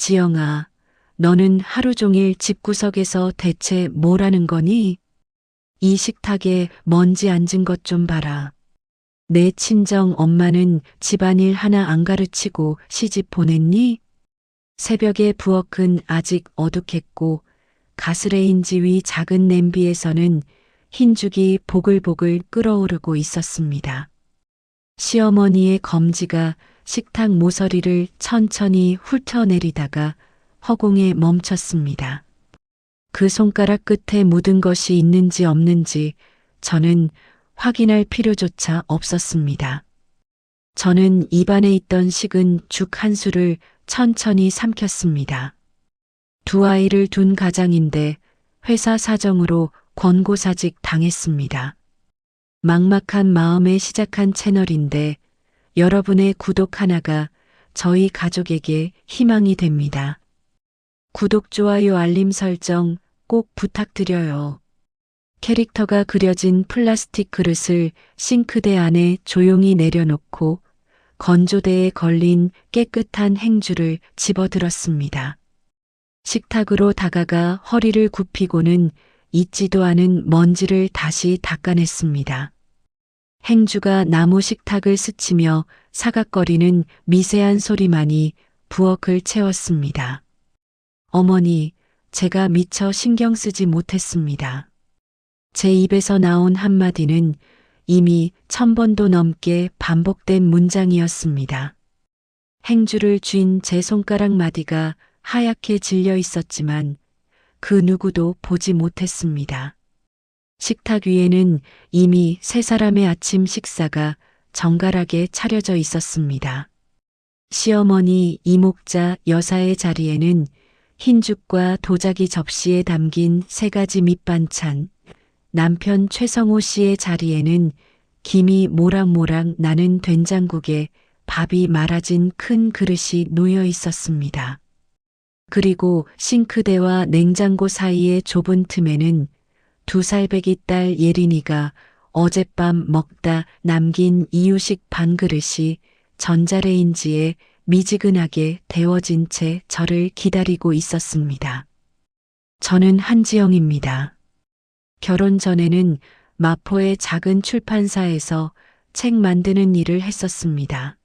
지영아, 너는 하루 종일 집구석에서 대체 뭘 하는 거니? 이 식탁에 먼지 앉은 것 좀 봐라. 내 친정 엄마는 집안일 하나 안 가르치고 시집 보냈니? 새벽에 부엌은 아직 어둑했고 가스레인지 위 작은 냄비에서는 흰죽이 보글보글 끓어오르고 있었습니다. 시어머니의 검지가 식탁 모서리를 천천히 훑어내리다가 허공에 멈췄습니다. 그 손가락 끝에 묻은 것이 있는지 없는지 저는 확인할 필요조차 없었습니다. 저는 입안에 있던 식은 죽 한 술을 천천히 삼켰습니다. 두 아이를 둔 가장인데 회사 사정으로 권고사직 당했습니다. 막막한 마음에 시작한 채널인데 여러분의 구독 하나가 저희 가족에게 희망이 됩니다. 구독, 좋아요, 알림 설정 꼭 부탁드려요. 캐릭터가 그려진 플라스틱 그릇을 싱크대 안에 조용히 내려놓고 건조대에 걸린 깨끗한 행주를 집어들었습니다. 식탁으로 다가가 허리를 굽히고는 잊지도 않은 먼지를 다시 닦아냈습니다. 행주가 나무 식탁을 스치며 사각거리는 미세한 소리만이 부엌을 채웠습니다. 어머니, 제가 미처 신경 쓰지 못했습니다. 제 입에서 나온 한마디는 이미 1000번도 넘게 반복된 문장이었습니다. 행주를 쥔 제 손가락 마디가 하얗게 질려 있었지만 그 누구도 보지 못했습니다. 식탁 위에는 이미 세 사람의 아침 식사가 정갈하게 차려져 있었습니다. 시어머니, 이목자, 여사의 자리에는 흰죽과 도자기 접시에 담긴 3가지 밑반찬, 남편 최성호 씨의 자리에는 김이 모락모락 나는 된장국에 밥이 말아진 큰 그릇이 놓여 있었습니다. 그리고 싱크대와 냉장고 사이의 좁은 틈에는 2살배기 딸 예린이가 어젯밤 먹다 남긴 이유식 반그릇이 전자레인지에 미지근하게 데워진 채 저를 기다리고 있었습니다. 저는 한지영입니다. 결혼 전에는 마포의 작은 출판사에서 책 만드는 일을 했었습니다.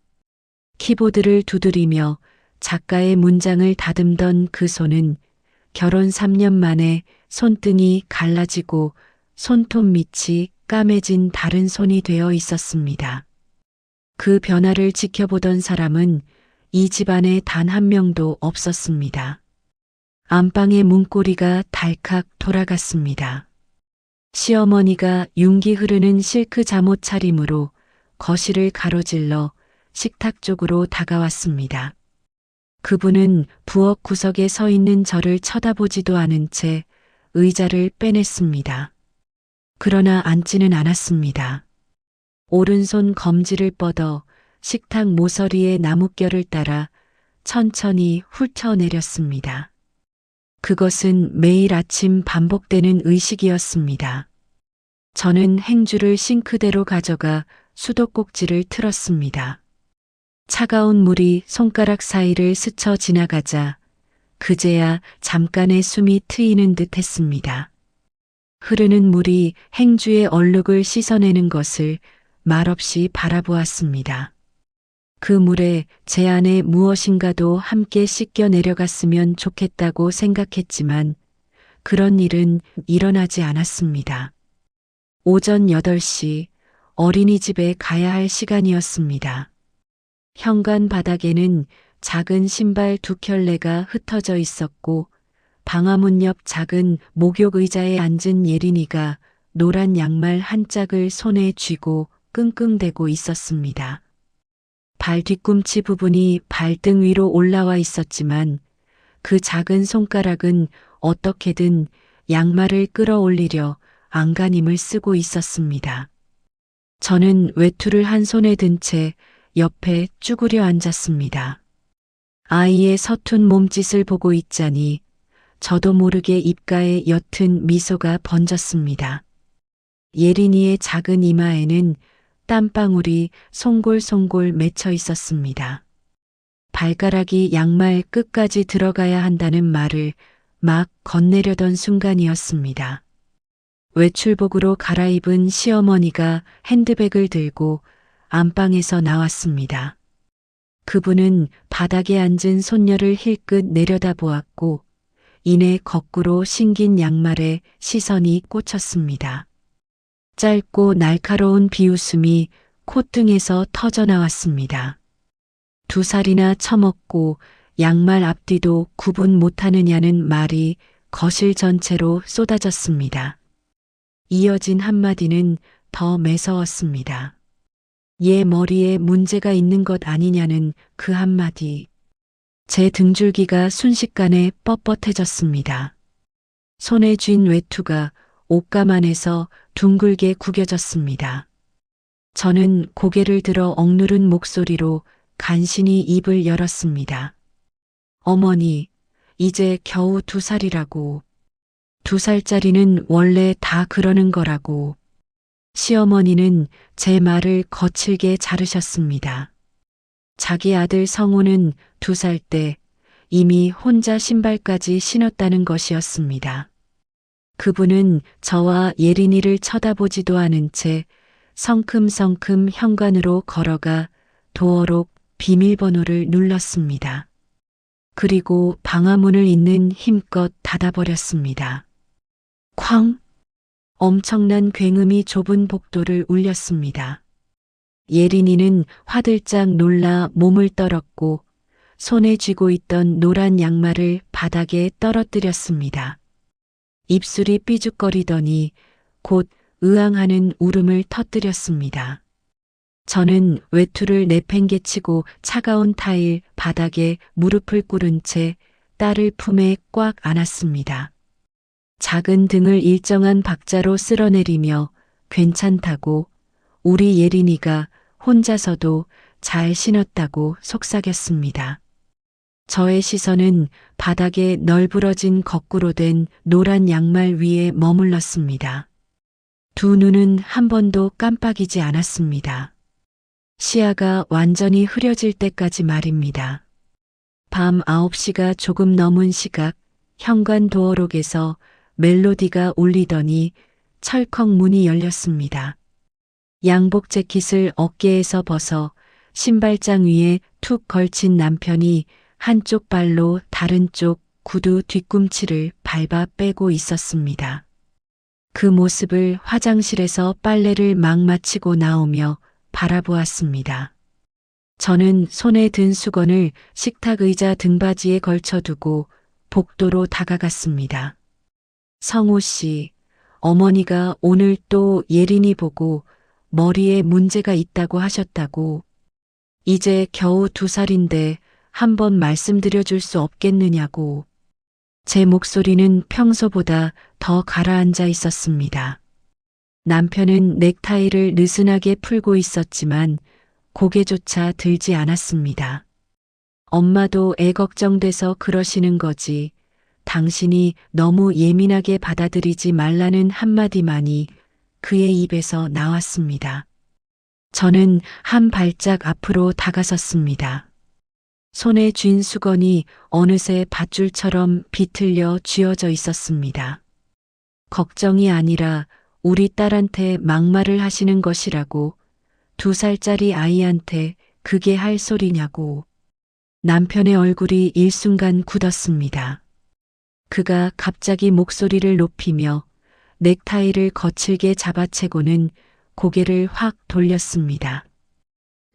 키보드를 두드리며 작가의 문장을 다듬던 그 손은 결혼 3년 만에 손등이 갈라지고 손톱 밑이 까매진 다른 손이 되어 있었습니다. 그 변화를 지켜보던 사람은 이 집안에 단 한 명도 없었습니다. 안방의 문고리가 달칵 돌아갔습니다. 시어머니가 윤기 흐르는 실크 잠옷 차림으로 거실을 가로질러 식탁 쪽으로 다가왔습니다. 그분은 부엌 구석에 서 있는 저를 쳐다보지도 않은 채 의자를 빼냈습니다. 그러나 앉지는 않았습니다. 오른손 검지를 뻗어 식탁 모서리의 나뭇결을 따라 천천히 훑어내렸습니다. 그것은 매일 아침 반복되는 의식이었습니다. 저는 행주를 싱크대로 가져가 수도꼭지를 틀었습니다. 차가운 물이 손가락 사이를 스쳐 지나가자 그제야 잠깐의 숨이 트이는 듯 했습니다. 흐르는 물이 행주의 얼룩을 씻어내는 것을 말없이 바라보았습니다. 그 물에 제 안에 무엇인가도 함께 씻겨 내려갔으면 좋겠다고 생각했지만 그런 일은 일어나지 않았습니다. 오전 8시 어린이집에 가야 할 시간이었습니다. 현관 바닥에는 작은 신발 2켤레가 흩어져 있었고 방화문 옆 작은 목욕 의자에 앉은 예린이가 노란 양말 한 짝을 손에 쥐고 끙끙대고 있었습니다. 발 뒤꿈치 부분이 발등 위로 올라와 있었지만 그 작은 손가락은 어떻게든 양말을 끌어올리려 안간힘을 쓰고 있었습니다. 저는 외투를 한 손에 든 채 옆에 쭈그려 앉았습니다. 아이의 서툰 몸짓을 보고 있자니 저도 모르게 입가에 옅은 미소가 번졌습니다. 예린이의 작은 이마에는 땀방울이 송골송골 맺혀 있었습니다. 발가락이 양말 끝까지 들어가야 한다는 말을 막 건네려던 순간이었습니다. 외출복으로 갈아입은 시어머니가 핸드백을 들고 안방에서 나왔습니다. 그분은 바닥에 앉은 손녀를 힐끗 내려다보았고 이내 거꾸로 신긴 양말에 시선이 꽂혔습니다. 짧고 날카로운 비웃음이 콧등에서 터져나왔습니다. 2살이나 처먹고 양말 앞뒤도 구분 못하느냐는 말이 거실 전체로 쏟아졌습니다. 이어진 한마디는 더 매서웠습니다. 얘 머리에 문제가 있는 것 아니냐는 그 한마디. 제 등줄기가 순식간에 뻣뻣해졌습니다. 손에 쥔 외투가 옷감 안에서 둥글게 구겨졌습니다. 저는 고개를 들어 억누른 목소리로 간신히 입을 열었습니다. 어머니, 이제 겨우 2살이라고. 2살짜리는 원래 다 그러는 거라고. 시어머니는 제 말을 거칠게 자르셨습니다. 자기 아들 성우는 2살 때 이미 혼자 신발까지 신었다는 것이었습니다. 그분은 저와 예린이를 쳐다보지도 않은 채 성큼성큼 현관으로 걸어가 도어록 비밀번호를 눌렀습니다. 그리고 방화문을 있는 힘껏 닫아버렸습니다. 쾅! 엄청난 굉음이 좁은 복도를 울렸습니다. 예린이는 화들짝 놀라 몸을 떨었고 손에 쥐고 있던 노란 양말을 바닥에 떨어뜨렸습니다. 입술이 삐죽거리더니 곧 으앙하는 울음을 터뜨렸습니다. 저는 외투를 내팽개치고 차가운 타일 바닥에 무릎을 꿇은 채 딸을 품에 꽉 안았습니다. 작은 등을 일정한 박자로 쓸어내리며 괜찮다고 우리 예린이가 혼자서도 잘 신었다고 속삭였습니다. 저의 시선은 바닥에 널브러진 거꾸로 된 노란 양말 위에 머물렀습니다. 두 눈은 한 번도 깜빡이지 않았습니다. 시야가 완전히 흐려질 때까지 말입니다. 밤 9시가 조금 넘은 시각 현관 도어록에서 멜로디가 울리더니 철컥 문이 열렸습니다. 양복 재킷을 어깨에서 벗어 신발장 위에 툭 걸친 남편이 한쪽 발로 다른 쪽 구두 뒤꿈치를 밟아 빼고 있었습니다. 그 모습을 화장실에서 빨래를 막 마치고 나오며 바라보았습니다. 저는 손에 든 수건을 식탁 의자 등받이에 걸쳐두고 복도로 다가갔습니다. 성우 씨, 어머니가 오늘 또 예린이 보고 머리에 문제가 있다고 하셨다고. 이제 겨우 2살인데 한번 말씀드려 줄 수 없겠느냐고. 제 목소리는 평소보다 더 가라앉아 있었습니다. 남편은 넥타이를 느슨하게 풀고 있었지만 고개조차 들지 않았습니다. 엄마도 애 걱정돼서 그러시는 거지. 당신이 너무 예민하게 받아들이지 말라는 한마디만이 그의 입에서 나왔습니다. 저는 한 발짝 앞으로 다가섰습니다. 손에 쥔 수건이 어느새 밧줄처럼 비틀려 쥐어져 있었습니다. 걱정이 아니라 우리 딸한테 막말을 하시는 것이라고. 2살짜리 아이한테 그게 할 소리냐고. 남편의 얼굴이 일순간 굳었습니다. 그가 갑자기 목소리를 높이며 넥타이를 거칠게 잡아채고는 고개를 확 돌렸습니다.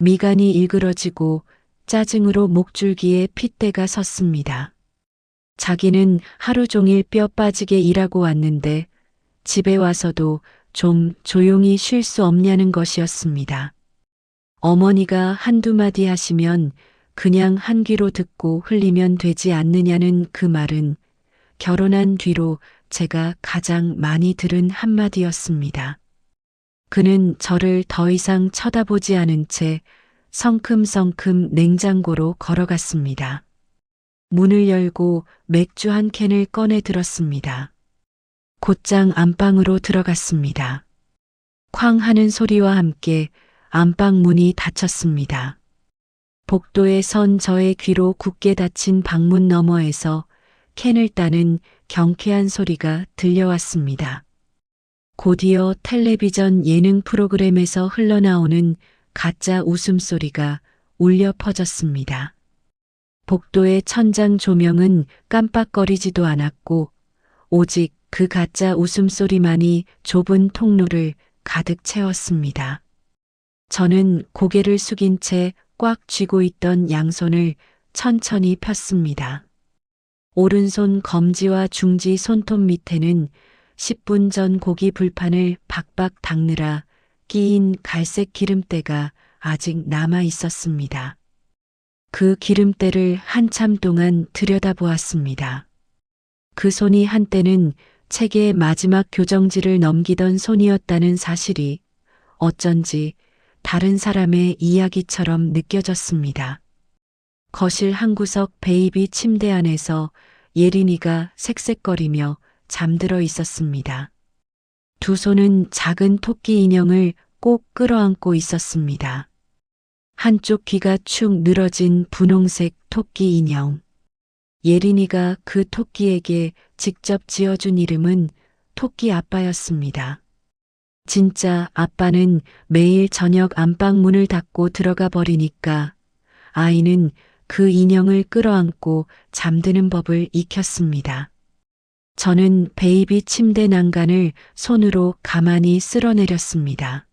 미간이 일그러지고 짜증으로 목줄기에 핏대가 섰습니다. 자기는 하루 종일 뼈 빠지게 일하고 왔는데 집에 와서도 좀 조용히 쉴 수 없냐는 것이었습니다. 어머니가 한두 마디 하시면 그냥 한 귀로 듣고 흘리면 되지 않느냐는 그 말은 결혼한 뒤로 제가 가장 많이 들은 한마디였습니다. 그는 저를 더 이상 쳐다보지 않은 채 성큼성큼 냉장고로 걸어갔습니다. 문을 열고 맥주 한 캔을 꺼내 들었습니다. 곧장 안방으로 들어갔습니다. 쾅 하는 소리와 함께 안방 문이 닫혔습니다. 복도에 선 저의 귀로 굳게 닫힌 방문 너머에서 캔을 따는 경쾌한 소리가 들려왔습니다. 곧이어 텔레비전 예능 프로그램에서 흘러나오는 가짜 웃음소리가 울려 퍼졌습니다. 복도의 천장 조명은 깜빡거리지도 않았고 오직 그 가짜 웃음소리만이 좁은 통로를 가득 채웠습니다. 저는 고개를 숙인 채 꽉 쥐고 있던 양손을 천천히 폈습니다. 오른손 검지와 중지 손톱 밑에는 10분 전 고기 불판을 박박 닦느라 끼인 갈색 기름때가 아직 남아 있었습니다. 그 기름때를 한참 동안 들여다보았습니다. 그 손이 한때는 책의 마지막 교정지를 넘기던 손이었다는 사실이 어쩐지 다른 사람의 이야기처럼 느껴졌습니다. 거실 한 구석 베이비 침대 안에서 예린이가 색색거리며 잠들어 있었습니다. 두 손은 작은 토끼 인형을 꼭 끌어안고 있었습니다. 한쪽 귀가 축 늘어진 분홍색 토끼 인형. 예린이가 그 토끼에게 직접 지어준 이름은 토끼 아빠였습니다. 진짜 아빠는 매일 저녁 안방 문을 닫고 들어가 버리니까 아이는 그 인형을 끌어안고 잠드는 법을 익혔습니다. 저는 베이비 침대 난간을 손으로 가만히 쓸어내렸습니다.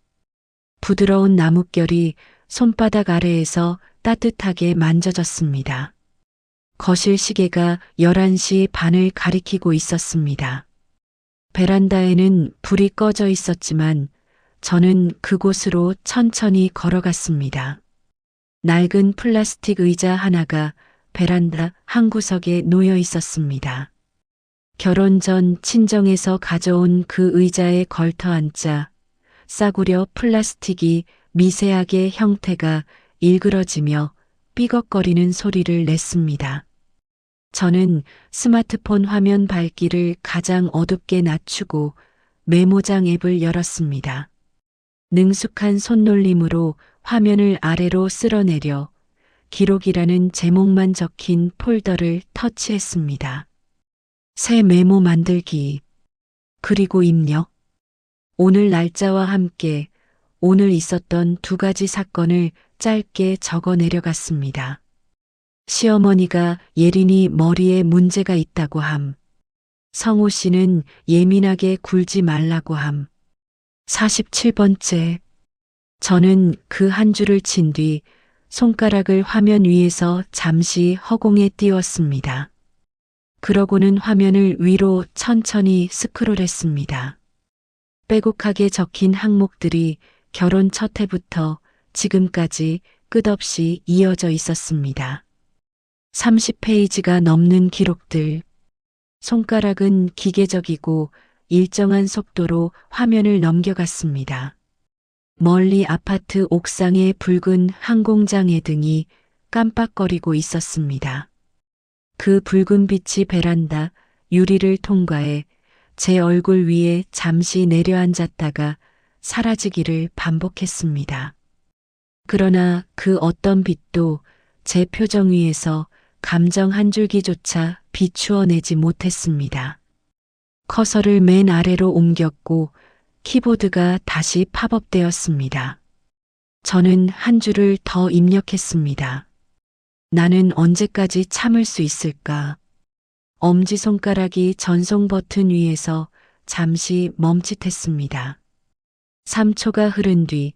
부드러운 나뭇결이 손바닥 아래에서 따뜻하게 만져졌습니다. 거실 시계가 11시 반을 가리키고 있었습니다. 베란다에는 불이 꺼져 있었지만 저는 그곳으로 천천히 걸어갔습니다. 낡은 플라스틱 의자 하나가 베란다 한 구석에 놓여 있었습니다. 결혼 전 친정에서 가져온 그 의자에 걸터 앉자 싸구려 플라스틱이 미세하게 형태가 일그러지며 삐걱거리는 소리를 냈습니다. 저는 스마트폰 화면 밝기를 가장 어둡게 낮추고 메모장 앱을 열었습니다. 능숙한 손놀림으로 화면을 아래로 쓸어내려 기록이라는 제목만 적힌 폴더를 터치했습니다. 새 메모 만들기. 그리고 입력. 오늘 날짜와 함께 오늘 있었던 2가지 사건을 짧게 적어 내려갔습니다. 시어머니가 예린이 머리에 문제가 있다고 함. 성호 씨는 예민하게 굴지 말라고 함. 47번째. 저는 그 한 줄을 친 뒤 손가락을 화면 위에서 잠시 허공에 띄웠습니다. 그러고는 화면을 위로 천천히 스크롤했습니다. 빼곡하게 적힌 항목들이 결혼 첫 해부터 지금까지 끝없이 이어져 있었습니다. 30페이지가 넘는 기록들. 손가락은 기계적이고 일정한 속도로 화면을 넘겨갔습니다. 멀리 아파트 옥상의 붉은 항공장의 등이 깜빡거리고 있었습니다. 그 붉은 빛이 베란다 유리를 통과해 제 얼굴 위에 잠시 내려앉았다가 사라지기를 반복했습니다. 그러나 그 어떤 빛도 제 표정 위에서 감정 한 줄기조차 비추어내지 못했습니다. 커서를 맨 아래로 옮겼고 키보드가 다시 팝업되었습니다. 저는 한 줄을 더 입력했습니다. 나는 언제까지 참을 수 있을까? 엄지손가락이 전송 버튼 위에서 잠시 멈칫했습니다. 3초가 흐른 뒤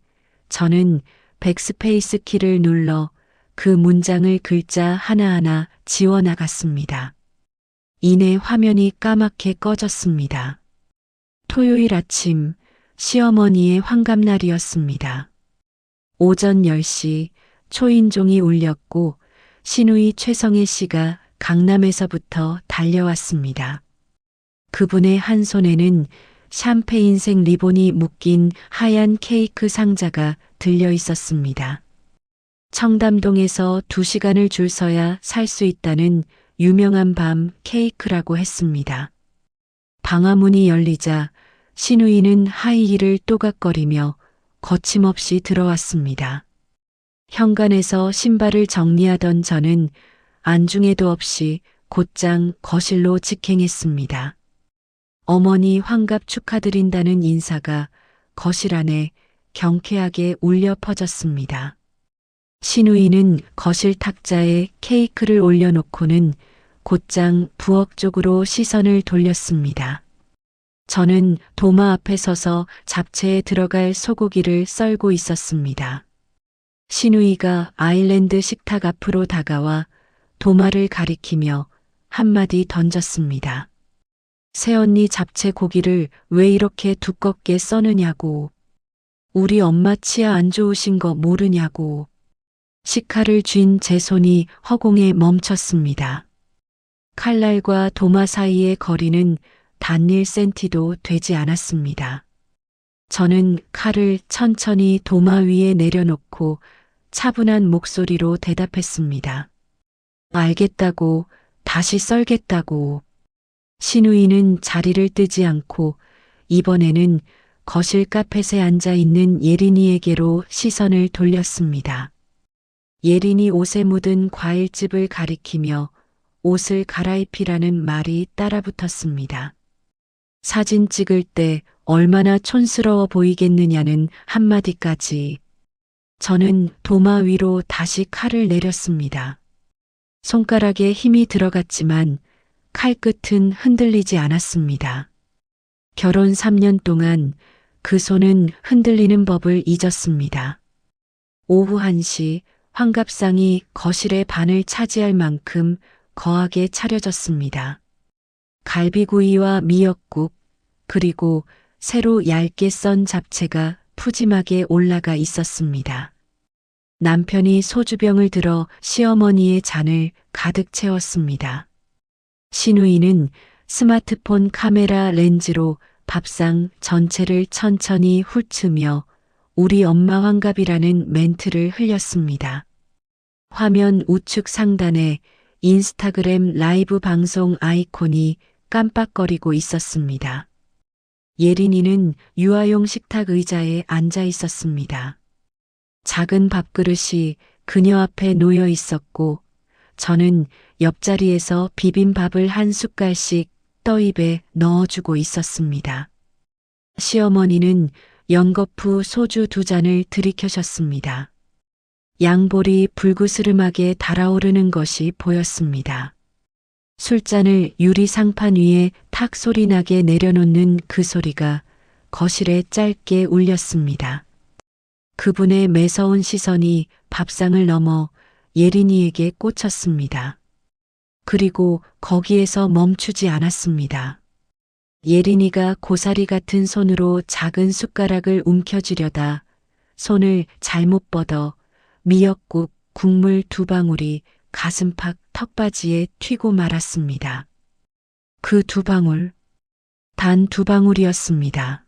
저는 백스페이스 키를 눌러 그 문장을 글자 하나하나 지워나갔습니다. 이내 화면이 까맣게 꺼졌습니다. 토요일 아침 시어머니의 환갑날이었습니다. 오전 10시 초인종이 울렸고 시누이 최성애 씨가 강남에서부터 달려왔습니다. 그분의 한 손에는 샴페인색 리본이 묶인 하얀 케이크 상자가 들려 있었습니다. 청담동에서 2시간을 줄 서야 살 수 있다는 유명한 밤 케이크라고 했습니다. 방화문이 열리자 시누이는 하이힐을 또각거리며 거침없이 들어왔습니다. 현관에서 신발을 정리하던 저는 안중에도 없이 곧장 거실로 직행했습니다. 어머니 환갑 축하드린다는 인사가 거실 안에 경쾌하게 울려 퍼졌습니다. 신우이는 거실 탁자에 케이크를 올려놓고는 곧장 부엌 쪽으로 시선을 돌렸습니다. 저는 도마 앞에 서서 잡채에 들어갈 소고기를 썰고 있었습니다. 신우이가 아일랜드 식탁 앞으로 다가와 도마를 가리키며 한마디 던졌습니다. 새언니 잡채 고기를 왜 이렇게 두껍게 써느냐고. 우리 엄마 치아 안 좋으신 거 모르냐고. 식칼을 쥔 제 손이 허공에 멈췄습니다. 칼날과 도마 사이의 거리는 단 1cm도 되지 않았습니다. 저는 칼을 천천히 도마 위에 내려놓고 차분한 목소리로 대답했습니다. 알겠다고, 다시 썰겠다고. 신우이는 자리를 뜨지 않고 이번에는 거실 카펫에 앉아 있는 예린이에게로 시선을 돌렸습니다. 예린이 옷에 묻은 과일즙을 가리키며 옷을 갈아입히라는 말이 따라붙었습니다. 사진 찍을 때 얼마나 촌스러워 보이겠느냐는 한마디까지. 저는 도마 위로 다시 칼을 내렸습니다. 손가락에 힘이 들어갔지만 칼끝은 흔들리지 않았습니다. 결혼 3년 동안 그 손은 흔들리는 법을 잊었습니다. 오후 1시 환갑상이 거실의 반을 차지할 만큼 거하게 차려졌습니다. 갈비구이와 미역국, 그리고 새로 얇게 썬 잡채가 푸짐하게 올라가 있었습니다. 남편이 소주병을 들어 시어머니의 잔을 가득 채웠습니다. 신우이는 스마트폰 카메라 렌즈로 밥상 전체를 천천히 훑으며 우리 엄마 환갑이라는 멘트를 흘렸습니다. 화면 우측 상단에 인스타그램 라이브 방송 아이콘이 깜빡거리고 있었습니다. 예린이는 유아용 식탁 의자에 앉아 있었습니다. 작은 밥그릇이 그녀 앞에 놓여 있었고 저는 옆자리에서 비빔밥을 한 숟갈씩 떠입에 넣어주고 있었습니다. 시어머니는 연거푸 소주 2잔을 들이켜셨습니다. 양볼이 불그스름하게 달아오르는 것이 보였습니다. 술잔을 유리 상판 위에 탁 소리나게 내려놓는 그 소리가 거실에 짧게 울렸습니다. 그분의 매서운 시선이 밥상을 넘어 예린이에게 꽂혔습니다. 그리고 거기에서 멈추지 않았습니다. 예린이가 고사리 같은 손으로 작은 숟가락을 움켜쥐려다 손을 잘못 뻗어 미역국 국물 2방울이 가슴팍 턱바지에 튀고 말았습니다. 그 2방울, 단 2방울이었습니다.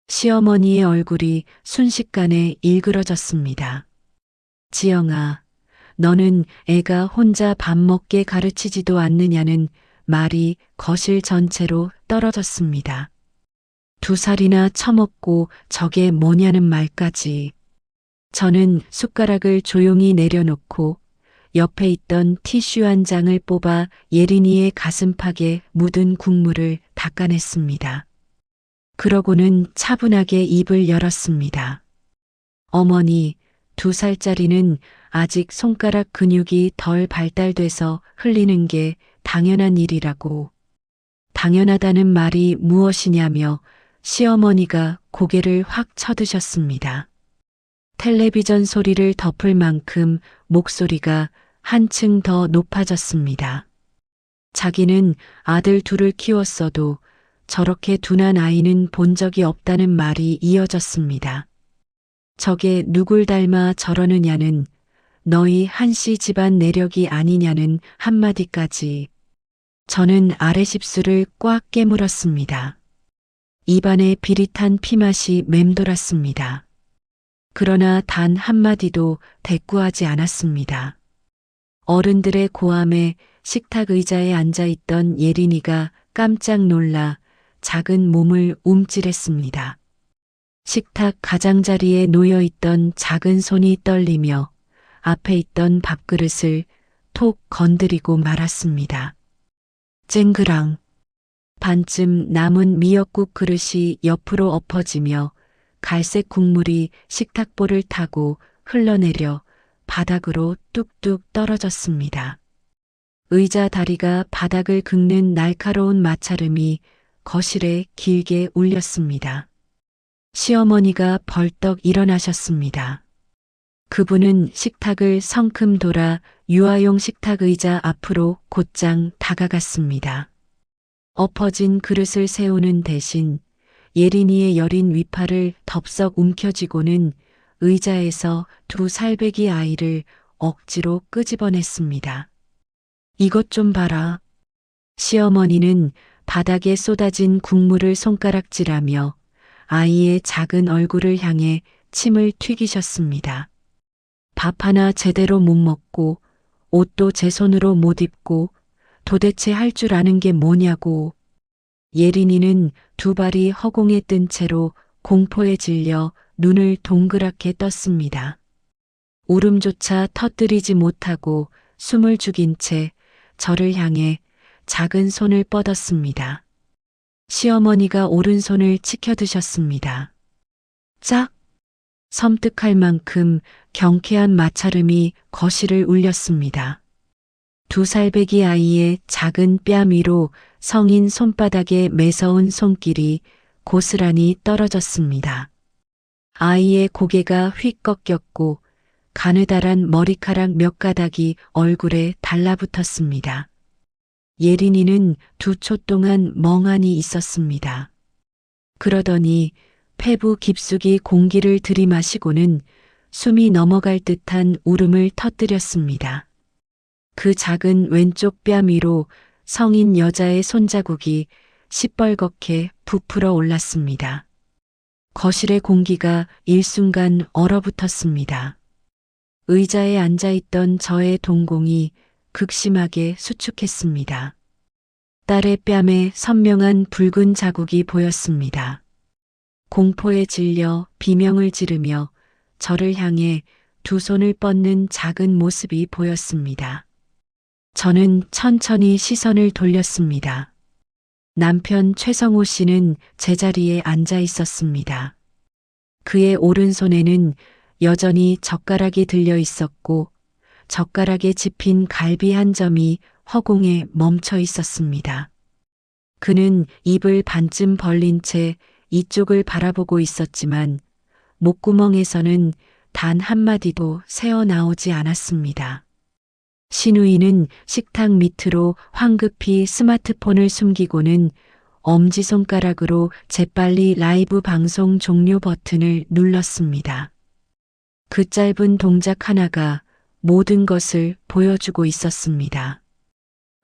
시어머니의 얼굴이 순식간에 일그러졌습니다. 지영아, 너는 애가 혼자 밥 먹게 가르치지도 않느냐는 말이 거실 전체로 떨어졌습니다. 2살이나 처먹고 저게 뭐냐는 말까지. 저는 숟가락을 조용히 내려놓고 옆에 있던 티슈 한 장을 뽑아 예린이의 가슴팍에 묻은 국물을 닦아냈습니다. 그러고는 차분하게 입을 열었습니다. 어머니, 2살짜리는 아직 손가락 근육이 덜 발달돼서 흘리는 게 당연한 일이라고. 당연하다는 말이 무엇이냐며 시어머니가 고개를 확 쳐드셨습니다. 텔레비전 소리를 덮을 만큼 목소리가 한층 더 높아졌습니다. 자기는 아들 2을 키웠어도 저렇게 둔한 아이는 본 적이 없다는 말이 이어졌습니다. 저게 누굴 닮아 저러느냐는 너희 한씨 집안 내력이 아니냐는 한마디까지. 저는 아랫입술을 꽉 깨물었습니다. 입안에 비릿한 피맛이 맴돌았습니다. 그러나 단 한마디도 대꾸하지 않았습니다. 어른들의 고함에 식탁 의자에 앉아있던 예린이가 깜짝 놀라 작은 몸을 움찔했습니다. 식탁 가장자리에 놓여있던 작은 손이 떨리며 앞에 있던 밥그릇을 톡 건드리고 말았습니다. 쨍그랑. 반쯤 남은 미역국 그릇이 옆으로 엎어지며 갈색 국물이 식탁볼을 타고 흘러내려 바닥으로 뚝뚝 떨어졌습니다. 의자 다리가 바닥을 긁는 날카로운 마찰음이 거실에 길게 울렸습니다. 시어머니가 벌떡 일어나셨습니다. 그분은 식탁을 성큼 돌아 유아용 식탁 의자 앞으로 곧장 다가갔습니다. 엎어진 그릇을 세우는 대신 예린이의 여린 위팔을 덥석 움켜쥐고는 의자에서 두 살배기 아이를 억지로 끄집어냈습니다. 이것 좀 봐라. 시어머니는 바닥에 쏟아진 국물을 손가락질하며 아이의 작은 얼굴을 향해 침을 튀기셨습니다. 밥 하나 제대로 못 먹고 옷도 제 손으로 못 입고 도대체 할 줄 아는 게 뭐냐고. 예린이는 두 발이 허공에 뜬 채로 공포에 질려 눈을 동그랗게 떴습니다. 울음조차 터뜨리지 못하고 숨을 죽인 채 저를 향해 작은 손을 뻗었습니다. 시어머니가 오른손을 치켜드셨습니다. 짝! 섬뜩할 만큼 경쾌한 마찰음이 거실을 울렸습니다. 두 살배기 아이의 작은 뺨 위로 성인 손바닥에 매서운 손길이 고스란히 떨어졌습니다. 아이의 고개가 휙 꺾였고 가느다란 머리카락 몇 가닥이 얼굴에 달라붙었습니다. 예린이는 두 초 동안 멍하니 있었습니다. 그러더니 폐부 깊숙이 공기를 들이마시고는 숨이 넘어갈 듯한 울음을 터뜨렸습니다. 그 작은 왼쪽 뺨 위로 성인 여자의 손자국이 시뻘겋게 부풀어 올랐습니다. 거실의 공기가 일순간 얼어붙었습니다. 의자에 앉아있던 저의 동공이 극심하게 수축했습니다. 딸의 뺨에 선명한 붉은 자국이 보였습니다. 공포에 질려 비명을 지르며 저를 향해 두 손을 뻗는 작은 모습이 보였습니다. 저는 천천히 시선을 돌렸습니다. 남편 최성호 씨는 제자리에 앉아 있었습니다. 그의 오른손에는 여전히 젓가락이 들려 있었고 젓가락에 집힌 갈비 한 점이 허공에 멈춰 있었습니다. 그는 입을 반쯤 벌린 채 이쪽을 바라보고 있었지만 목구멍에서는 단 한마디도 새어나오지 않았습니다. 신우이는 식탁 밑으로 황급히 스마트폰을 숨기고는 엄지손가락으로 재빨리 라이브 방송 종료 버튼을 눌렀습니다. 그 짧은 동작 하나가 모든 것을 보여주고 있었습니다.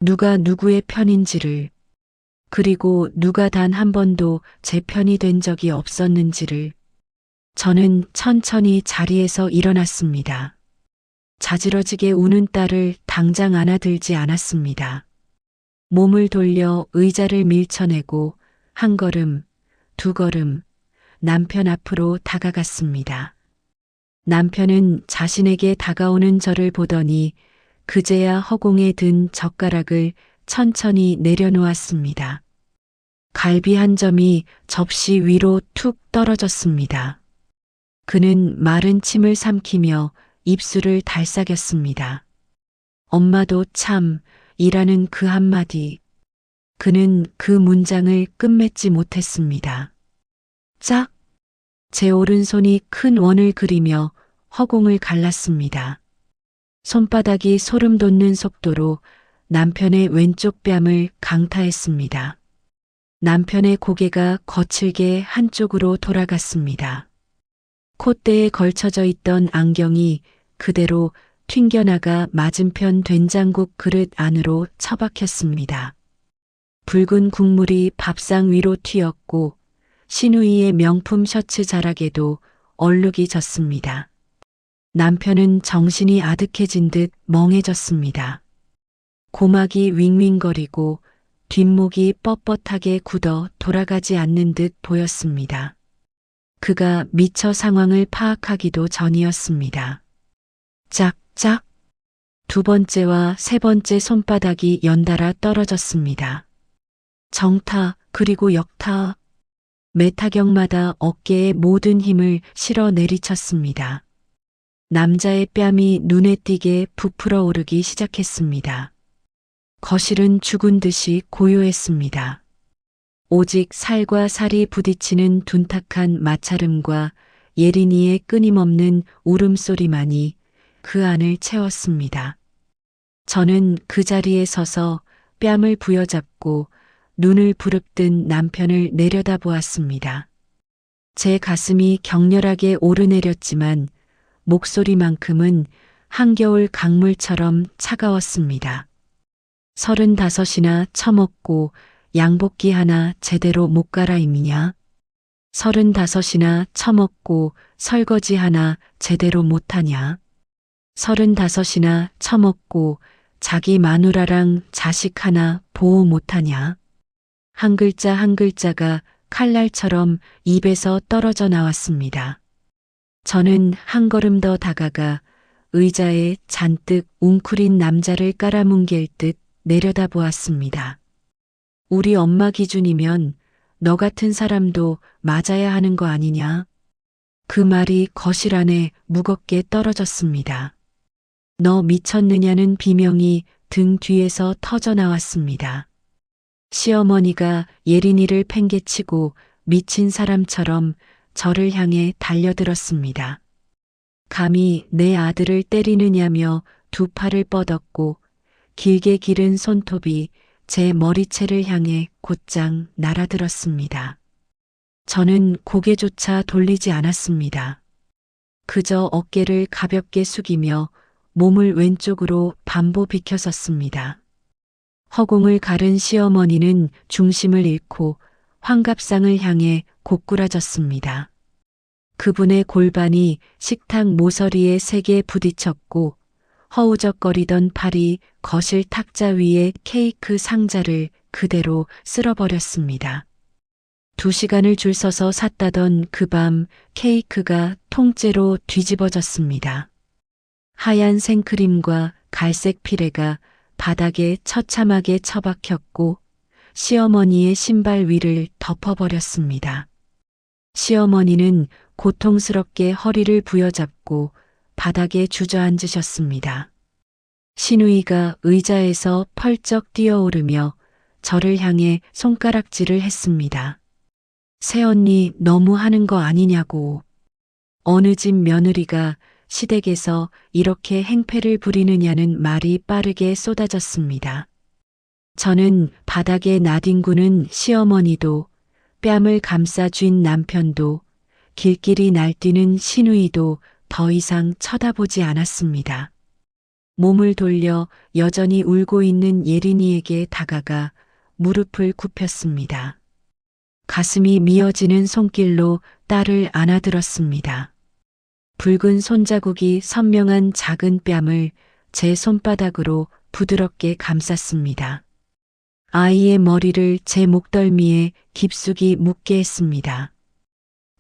누가 누구의 편인지를, 그리고 누가 단 한 번도 제 편이 된 적이 없었는지를. 저는 천천히 자리에서 일어났습니다. 자지러지게 우는 딸을 당장 안아들지 않았습니다. 몸을 돌려 의자를 밀쳐내고 한 걸음, 두 걸음 남편 앞으로 다가갔습니다. 남편은 자신에게 다가오는 저를 보더니 그제야 허공에 든 젓가락을 천천히 내려놓았습니다. 갈비 한 점이 접시 위로 툭 떨어졌습니다. 그는 마른 침을 삼키며 입술을 달싹였습니다. 엄마도 참, 이라는 그 한마디. 그는 그 문장을 끝맺지 못했습니다. 짝! 제 오른손이 큰 원을 그리며 허공을 갈랐습니다. 손바닥이 소름 돋는 속도로 남편의 왼쪽 뺨을 강타했습니다. 남편의 고개가 거칠게 한쪽으로 돌아갔습니다. 콧대에 걸쳐져 있던 안경이 그대로 튕겨나가 맞은편 된장국 그릇 안으로 처박혔습니다. 붉은 국물이 밥상 위로 튀었고 신우이의 명품 셔츠 자락에도 얼룩이 졌습니다. 남편은 정신이 아득해진 듯 멍해졌습니다. 고막이 윙윙거리고 뒷목이 뻣뻣하게 굳어 돌아가지 않는 듯 보였습니다. 그가 미처 상황을 파악하기도 전이었습니다. 짝! 짝! 두 번째와 세 번째 손바닥이 연달아 떨어졌습니다. 정타, 그리고 역타. 매 타격마다 어깨에 모든 힘을 실어 내리쳤습니다. 남자의 뺨이 눈에 띄게 부풀어 오르기 시작했습니다. 거실은 죽은 듯이 고요했습니다. 오직 살과 살이 부딪히는 둔탁한 마찰음과 예린이의 끊임없는 울음소리만이 그 안을 채웠습니다. 저는 그 자리에 서서 뺨을 부여잡고 눈을 부릅뜬 남편을 내려다보았습니다. 제 가슴이 격렬하게 오르내렸지만 목소리만큼은 한겨울 강물처럼 차가웠습니다. 35이나 처먹고 양복기 하나 제대로 못 갈아입냐? 35이나 처먹고 설거지 하나 제대로 못하냐? 35이나 처먹고 자기 마누라랑 자식 하나 보호 못하냐? 한 글자 한 글자가 칼날처럼 입에서 떨어져 나왔습니다. 저는 한 걸음 더 다가가 의자에 잔뜩 웅크린 남자를 깔아뭉갤 듯 내려다보았습니다. 우리 엄마 기준이면 너 같은 사람도 맞아야 하는 거 아니냐? 그 말이 거실 안에 무겁게 떨어졌습니다. 너 미쳤느냐는 비명이 등 뒤에서 터져 나왔습니다. 시어머니가 예린이를 팽개치고 미친 사람처럼 저를 향해 달려들었습니다. 감히 내 아들을 때리느냐며 두 팔을 뻗었고 길게 기른 손톱이 제 머리채를 향해 곧장 날아들었습니다. 저는 고개조차 돌리지 않았습니다. 그저 어깨를 가볍게 숙이며 몸을 왼쪽으로 반보 비켜섰습니다. 허공을 가른 시어머니는 중심을 잃고 환갑상을 향해 고꾸라졌습니다. 그분의 골반이 식탁 모서리에 세게 부딪혔고 허우적거리던 팔이 거실 탁자 위에 케이크 상자를 그대로 쓸어버렸습니다. 2시간을 줄 서서 샀다던 그 밤 케이크가 통째로 뒤집어졌습니다. 하얀 생크림과 갈색 피레가 바닥에 처참하게 처박혔고 시어머니의 신발 위를 덮어버렸습니다. 시어머니는 고통스럽게 허리를 부여잡고 바닥에 주저앉으셨습니다. 시누이가 의자에서 펄쩍 뛰어오르며 저를 향해 손가락질을 했습니다. 새언니 너무 하는 거 아니냐고. 어느 집 며느리가 시댁에서 이렇게 행패를 부리느냐는 말이 빠르게 쏟아졌습니다. 저는 바닥에 나뒹구는 시어머니도 뺨을 감싸 쥔 남편도 길길이 날뛰는 시누이도 더 이상 쳐다보지 않았습니다. 몸을 돌려 여전히 울고 있는 예린이에게 다가가 무릎을 굽혔습니다. 가슴이 미어지는 손길로 딸을 안아들었습니다. 붉은 손자국이 선명한 작은 뺨을 제 손바닥으로 부드럽게 감쌌습니다. 아이의 머리를 제 목덜미에 깊숙이 묻게 했습니다.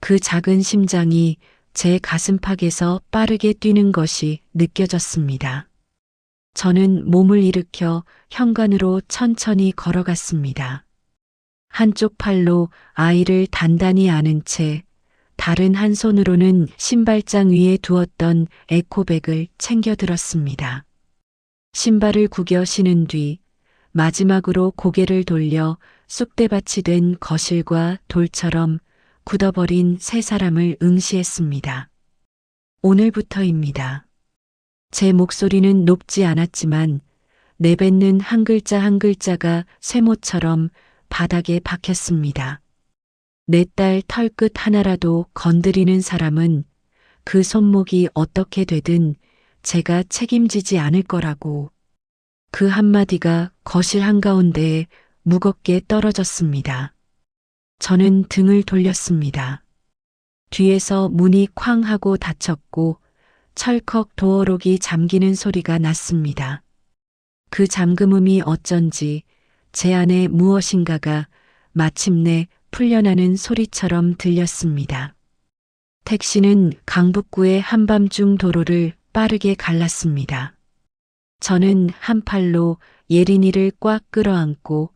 그 작은 심장이 제 가슴팍에서 빠르게 뛰는 것이 느껴졌습니다. 저는 몸을 일으켜 현관으로 천천히 걸어갔습니다. 한쪽 팔로 아이를 단단히 안은 채 다른 한 손으로는 신발장 위에 두었던 에코백을 챙겨 들었습니다. 신발을 구겨 신은 뒤 마지막으로 고개를 돌려 쑥대밭이 된 거실과 돌처럼 굳어버린 세 사람을 응시했습니다. 오늘부터입니다. 제 목소리는 높지 않았지만 내뱉는 한 글자 한 글자가 쇠모처럼 바닥에 박혔습니다. 내 딸 털끝 하나라도 건드리는 사람은 그 손목이 어떻게 되든 제가 책임지지 않을 거라고. 그 한마디가 거실 한가운데에 무겁게 떨어졌습니다. 저는 등을 돌렸습니다. 뒤에서 문이 쾅 하고 닫혔고 철컥 도어록이 잠기는 소리가 났습니다. 그 잠금음이 어쩐지 제 안에 무엇인가가 마침내 풀려나는 소리처럼 들렸습니다. 택시는 강북구의 한밤중 도로를 빠르게 갈랐습니다. 저는 한 팔로 예린이를 꽉 끌어안고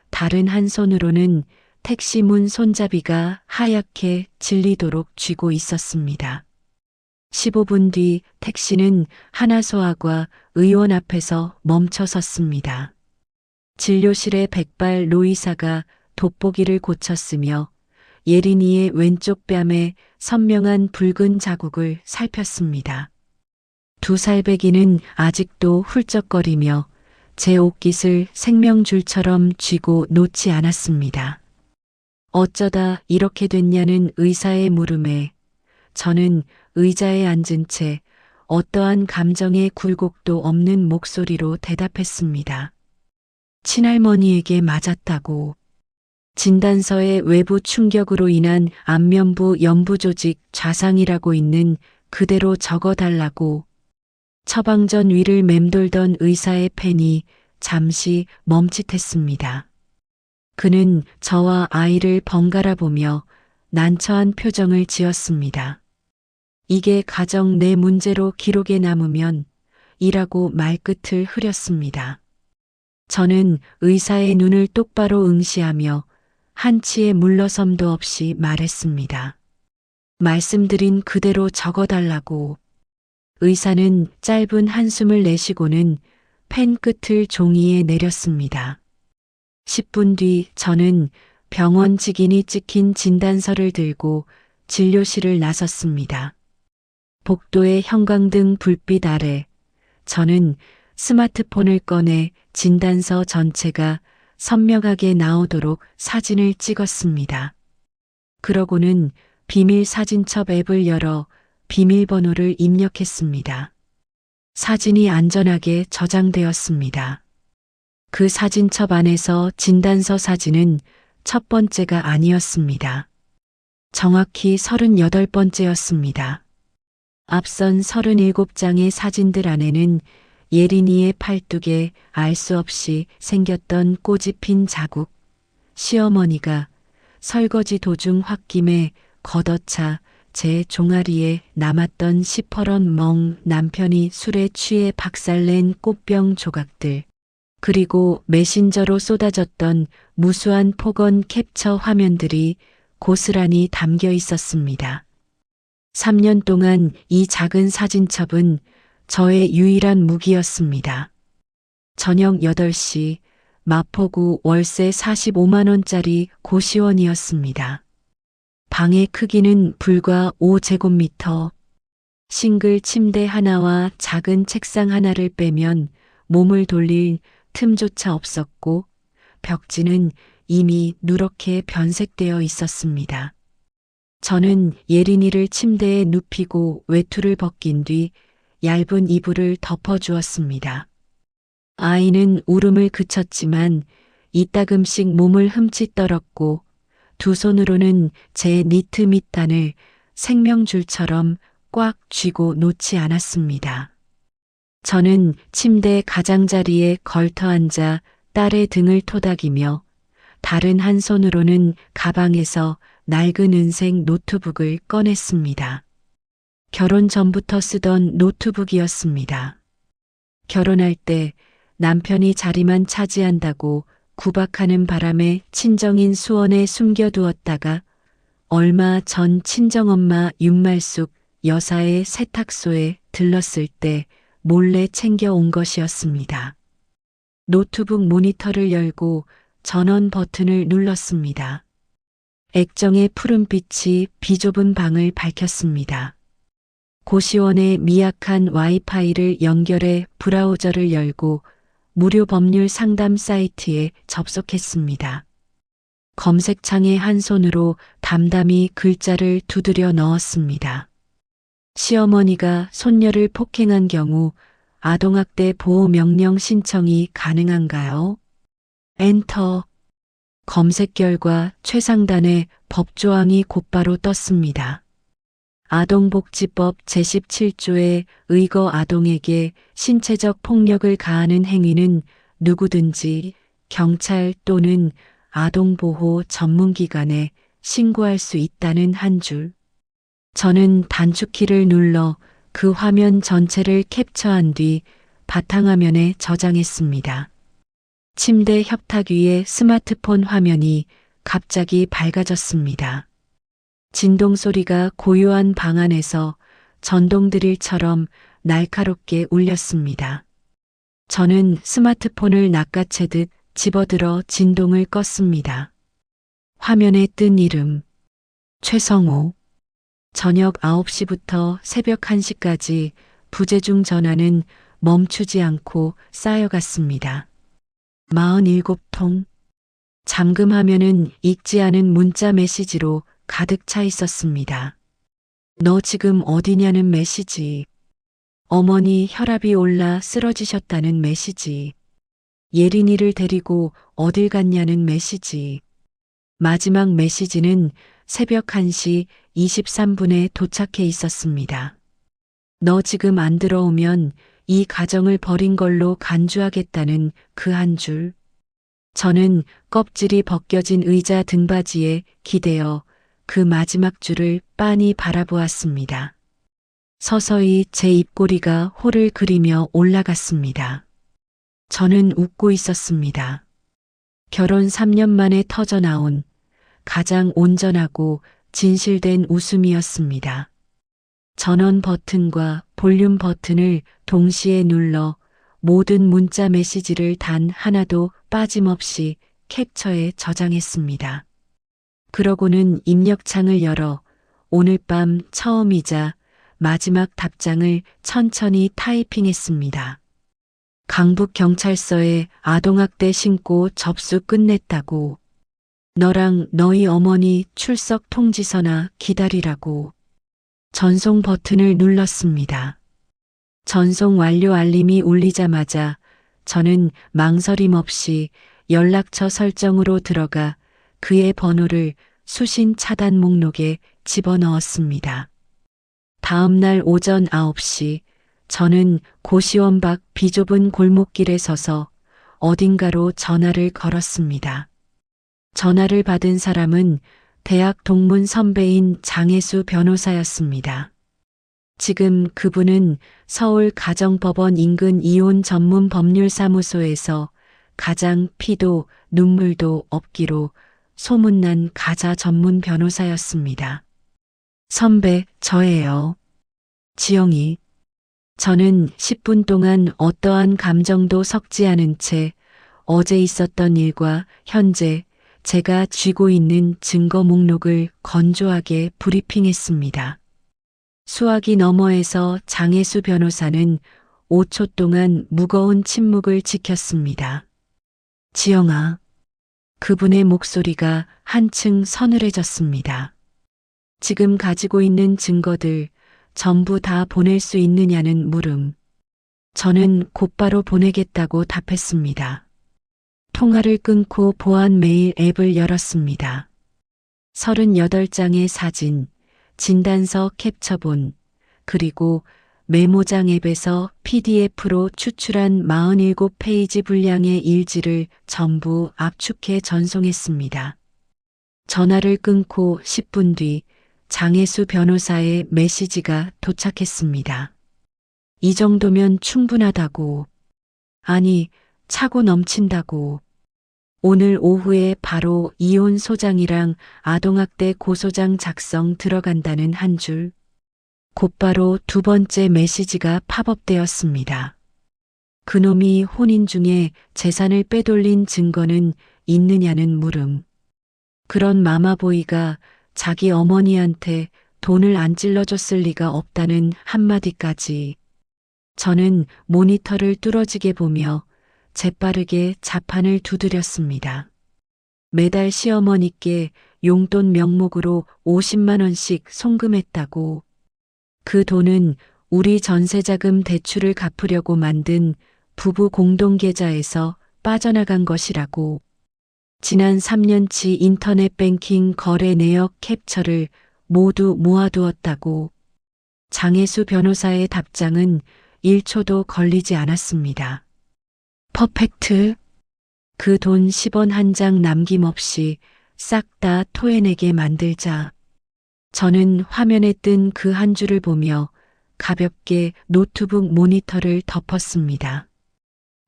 다른 한 손으로는 택시 문 손잡이가 하얗게 질리도록 쥐고 있었습니다. 15분 뒤 택시는 하나소아과 의원 앞에서 멈춰 섰습니다. 진료실의 백발 노의사가 돋보기를 고쳤으며 예린이의 왼쪽 뺨에 선명한 붉은 자국을 살폈습니다. 2살 배기는 아직도 훌쩍거리며 제 옷깃을 생명줄처럼 쥐고 놓지 않았습니다. 어쩌다 이렇게 됐냐는 의사의 물음에 저는 의자에 앉은 채 어떠한 감정의 굴곡도 없는 목소리로 대답했습니다. 친할머니에게 맞았다고. 진단서에 외부 충격으로 인한 안면부 연부조직 좌상이라고 있는 그대로 적어달라고. 처방전 위를 맴돌던 의사의 펜이 잠시 멈칫했습니다. 그는 저와 아이를 번갈아 보며 난처한 표정을 지었습니다. 이게 가정 내 문제로 기록에 남으면 이라고 말끝을 흐렸습니다. 저는 의사의 눈을 똑바로 응시하며 한치의 물러섬도 없이 말했습니다. 말씀드린 그대로 적어달라고. 의사는 짧은 한숨을 내쉬고는 펜 끝을 종이에 내렸습니다. 10분 뒤 저는 병원 직인이 찍힌 진단서를 들고 진료실을 나섰습니다. 복도의 형광등 불빛 아래 저는 스마트폰을 꺼내 진단서 전체가 선명하게 나오도록 사진을 찍었습니다. 그러고는 비밀 사진첩 앱을 열어 비밀번호를 입력했습니다. 사진이 안전하게 저장되었습니다. 그 사진첩 안에서 진단서 사진은 첫 번째가 아니었습니다. 정확히 38번째였습니다. 앞선 37장의 사진들 안에는 예린이의 팔뚝에 알 수 없이 생겼던 꼬집힌 자국, 시어머니가 설거지 도중 홧김에 걷어차 제 종아리에 남았던 시퍼런 멍, 남편이 술에 취해 박살낸 꽃병 조각들, 그리고 메신저로 쏟아졌던 무수한 폭언 캡처 화면들이 고스란히 담겨 있었습니다. 3년 동안 이 작은 사진첩은 저의 유일한 무기였습니다. 저녁 8시 마포구 월세 45만 원짜리 고시원이었습니다. 방의 크기는 불과 5제곱미터. 싱글 침대 하나와 작은 책상 하나를 빼면 몸을 돌릴 틈조차 없었고 벽지는 이미 누렇게 변색되어 있었습니다. 저는 예린이를 침대에 눕히고 외투를 벗긴 뒤 얇은 이불을 덮어주었습니다. 아이는 울음을 그쳤지만 이따금씩 몸을 흠칫 떨었고 두 손으로는 제 니트 밑단을 생명줄처럼 꽉 쥐고 놓지 않았습니다. 저는 침대 가장자리에 걸터 앉아 딸의 등을 토닥이며 다른 한 손으로는 가방에서 낡은 은색 노트북을 꺼냈습니다. 결혼 전부터 쓰던 노트북이었습니다. 결혼할 때 남편이 자리만 차지한다고 구박하는 바람에 친정인 수원에 숨겨두었다가 얼마 전 친정엄마 윤말숙 여사의 세탁소에 들렀을 때 몰래 챙겨온 것이었습니다. 노트북 모니터를 열고 전원 버튼을 눌렀습니다. 액정의 푸른빛이 비좁은 방을 밝혔습니다. 고시원의 미약한 와이파이를 연결해 브라우저를 열고 무료 법률 상담 사이트에 접속했습니다. 검색창에 한 손으로 담담히 글자를 두드려 넣었습니다. 시어머니가 손녀를 폭행한 경우 아동학대 보호 명령 신청이 가능한가요? 엔터. 검색 결과 최상단의 법조항이 곧바로 떴습니다. 아동복지법 제17조에 의거 아동에게 신체적 폭력을 가하는 행위는 누구든지 경찰 또는 아동보호 전문기관에 신고할 수 있다는 한 줄. 저는 단축키를 눌러 그 화면 전체를 캡처한 뒤 바탕화면에 저장했습니다. 침대 협탁 위에 스마트폰 화면이 갑자기 밝아졌습니다. 진동 소리가 고요한 방 안에서 전동 드릴처럼 날카롭게 울렸습니다. 저는 스마트폰을 낚아채듯 집어들어 진동을 껐습니다. 화면에 뜬 이름, 최성호. 저녁 9시부터 새벽 1시까지 부재중 전화는 멈추지 않고 쌓여갔습니다. 47통. 잠금 화면은 읽지 않은 문자 메시지로 가득 차 있었습니다. 너 지금 어디냐는 메시지. 어머니 혈압이 올라 쓰러지셨다는 메시지. 예린이를 데리고 어딜 갔냐는 메시지. 마지막 메시지는 새벽 1시 23분에 도착해 있었습니다. 너 지금 안 들어오면 이 가정을 버린 걸로 간주하겠다는 그 한 줄. 저는 껍질이 벗겨진 의자 등받이에 기대어 그 마지막 줄을 빤히 바라보았습니다. 서서히 제 입꼬리가 호를 그리며 올라갔습니다. 저는 웃고 있었습니다. 결혼 3년 만에 터져나온 가장 온전하고 진실된 웃음이었습니다. 전원 버튼과 볼륨 버튼을 동시에 눌러 모든 문자 메시지를 단 하나도 빠짐없이 캡처해 저장했습니다. 그러고는 입력창을 열어 오늘 밤 처음이자 마지막 답장을 천천히 타이핑했습니다. 강북경찰서에 아동학대 신고 접수 끝냈다고. 너랑 너희 어머니 출석 통지서나 기다리라고. 전송 버튼을 눌렀습니다. 전송 완료 알림이 울리자마자 저는 망설임 없이 연락처 설정으로 들어가 그의 번호를 수신 차단 목록에 집어넣었습니다. 다음 날 오전 9시 저는 고시원 밖 비좁은 골목길에 서서 어딘가로 전화를 걸었습니다. 전화를 받은 사람은 대학 동문 선배인 장혜수 변호사였습니다. 지금 그분은 서울 가정법원 인근 이혼 전문 법률사무소에서 가장 피도 눈물도 없기로 소문난 가자 전문 변호사였습니다. 선배, 저예요. 지영이. 저는 10분 동안 어떠한 감정도 섞지 않은 채 어제 있었던 일과 현재 제가 쥐고 있는 증거 목록을 건조하게 브리핑했습니다. 수화기 너머에서 장혜수 변호사는 5초 동안 무거운 침묵을 지켰습니다. 지영아. 그분의 목소리가 한층 서늘해졌습니다. 지금 가지고 있는 증거들 전부 다 보낼 수 있느냐는 물음. 저는 곧바로 보내겠다고 답했습니다. 통화를 끊고 보안 메일 앱을 열었습니다. 38장의 사진, 진단서 캡처본, 그리고 메모장 앱에서 PDF로 추출한 47페이지 분량의 일지를 전부 압축해 전송했습니다. 전화를 끊고 10분 뒤 장혜수 변호사의 메시지가 도착했습니다. 이 정도면 충분하다고. 아니, 차고 넘친다고. 오늘 오후에 바로 이혼 소장이랑 아동학대 고소장 작성 들어간다는 한 줄. 곧바로 두 번째 메시지가 팝업되었습니다. 그놈이 혼인 중에 재산을 빼돌린 증거는 있느냐는 물음. 그런 마마보이가 자기 어머니한테 돈을 안 찔러줬을 리가 없다는 한마디까지. 저는 모니터를 뚫어지게 보며 재빠르게 자판을 두드렸습니다. 매달 시어머니께 용돈 명목으로 50만 원씩 송금했다고. 그 돈은 우리 전세자금 대출을 갚으려고 만든 부부 공동계좌에서 빠져나간 것이라고. 지난 3년치 인터넷 뱅킹 거래 내역 캡처를 모두 모아두었다고. 장혜수 변호사의 답장은 1초도 걸리지 않았습니다. 퍼펙트. 그 돈 10원 한 장 남김없이 싹 다 토해내게 만들자. 저는 화면에 뜬 그 한 줄을 보며 가볍게 노트북 모니터를 덮었습니다.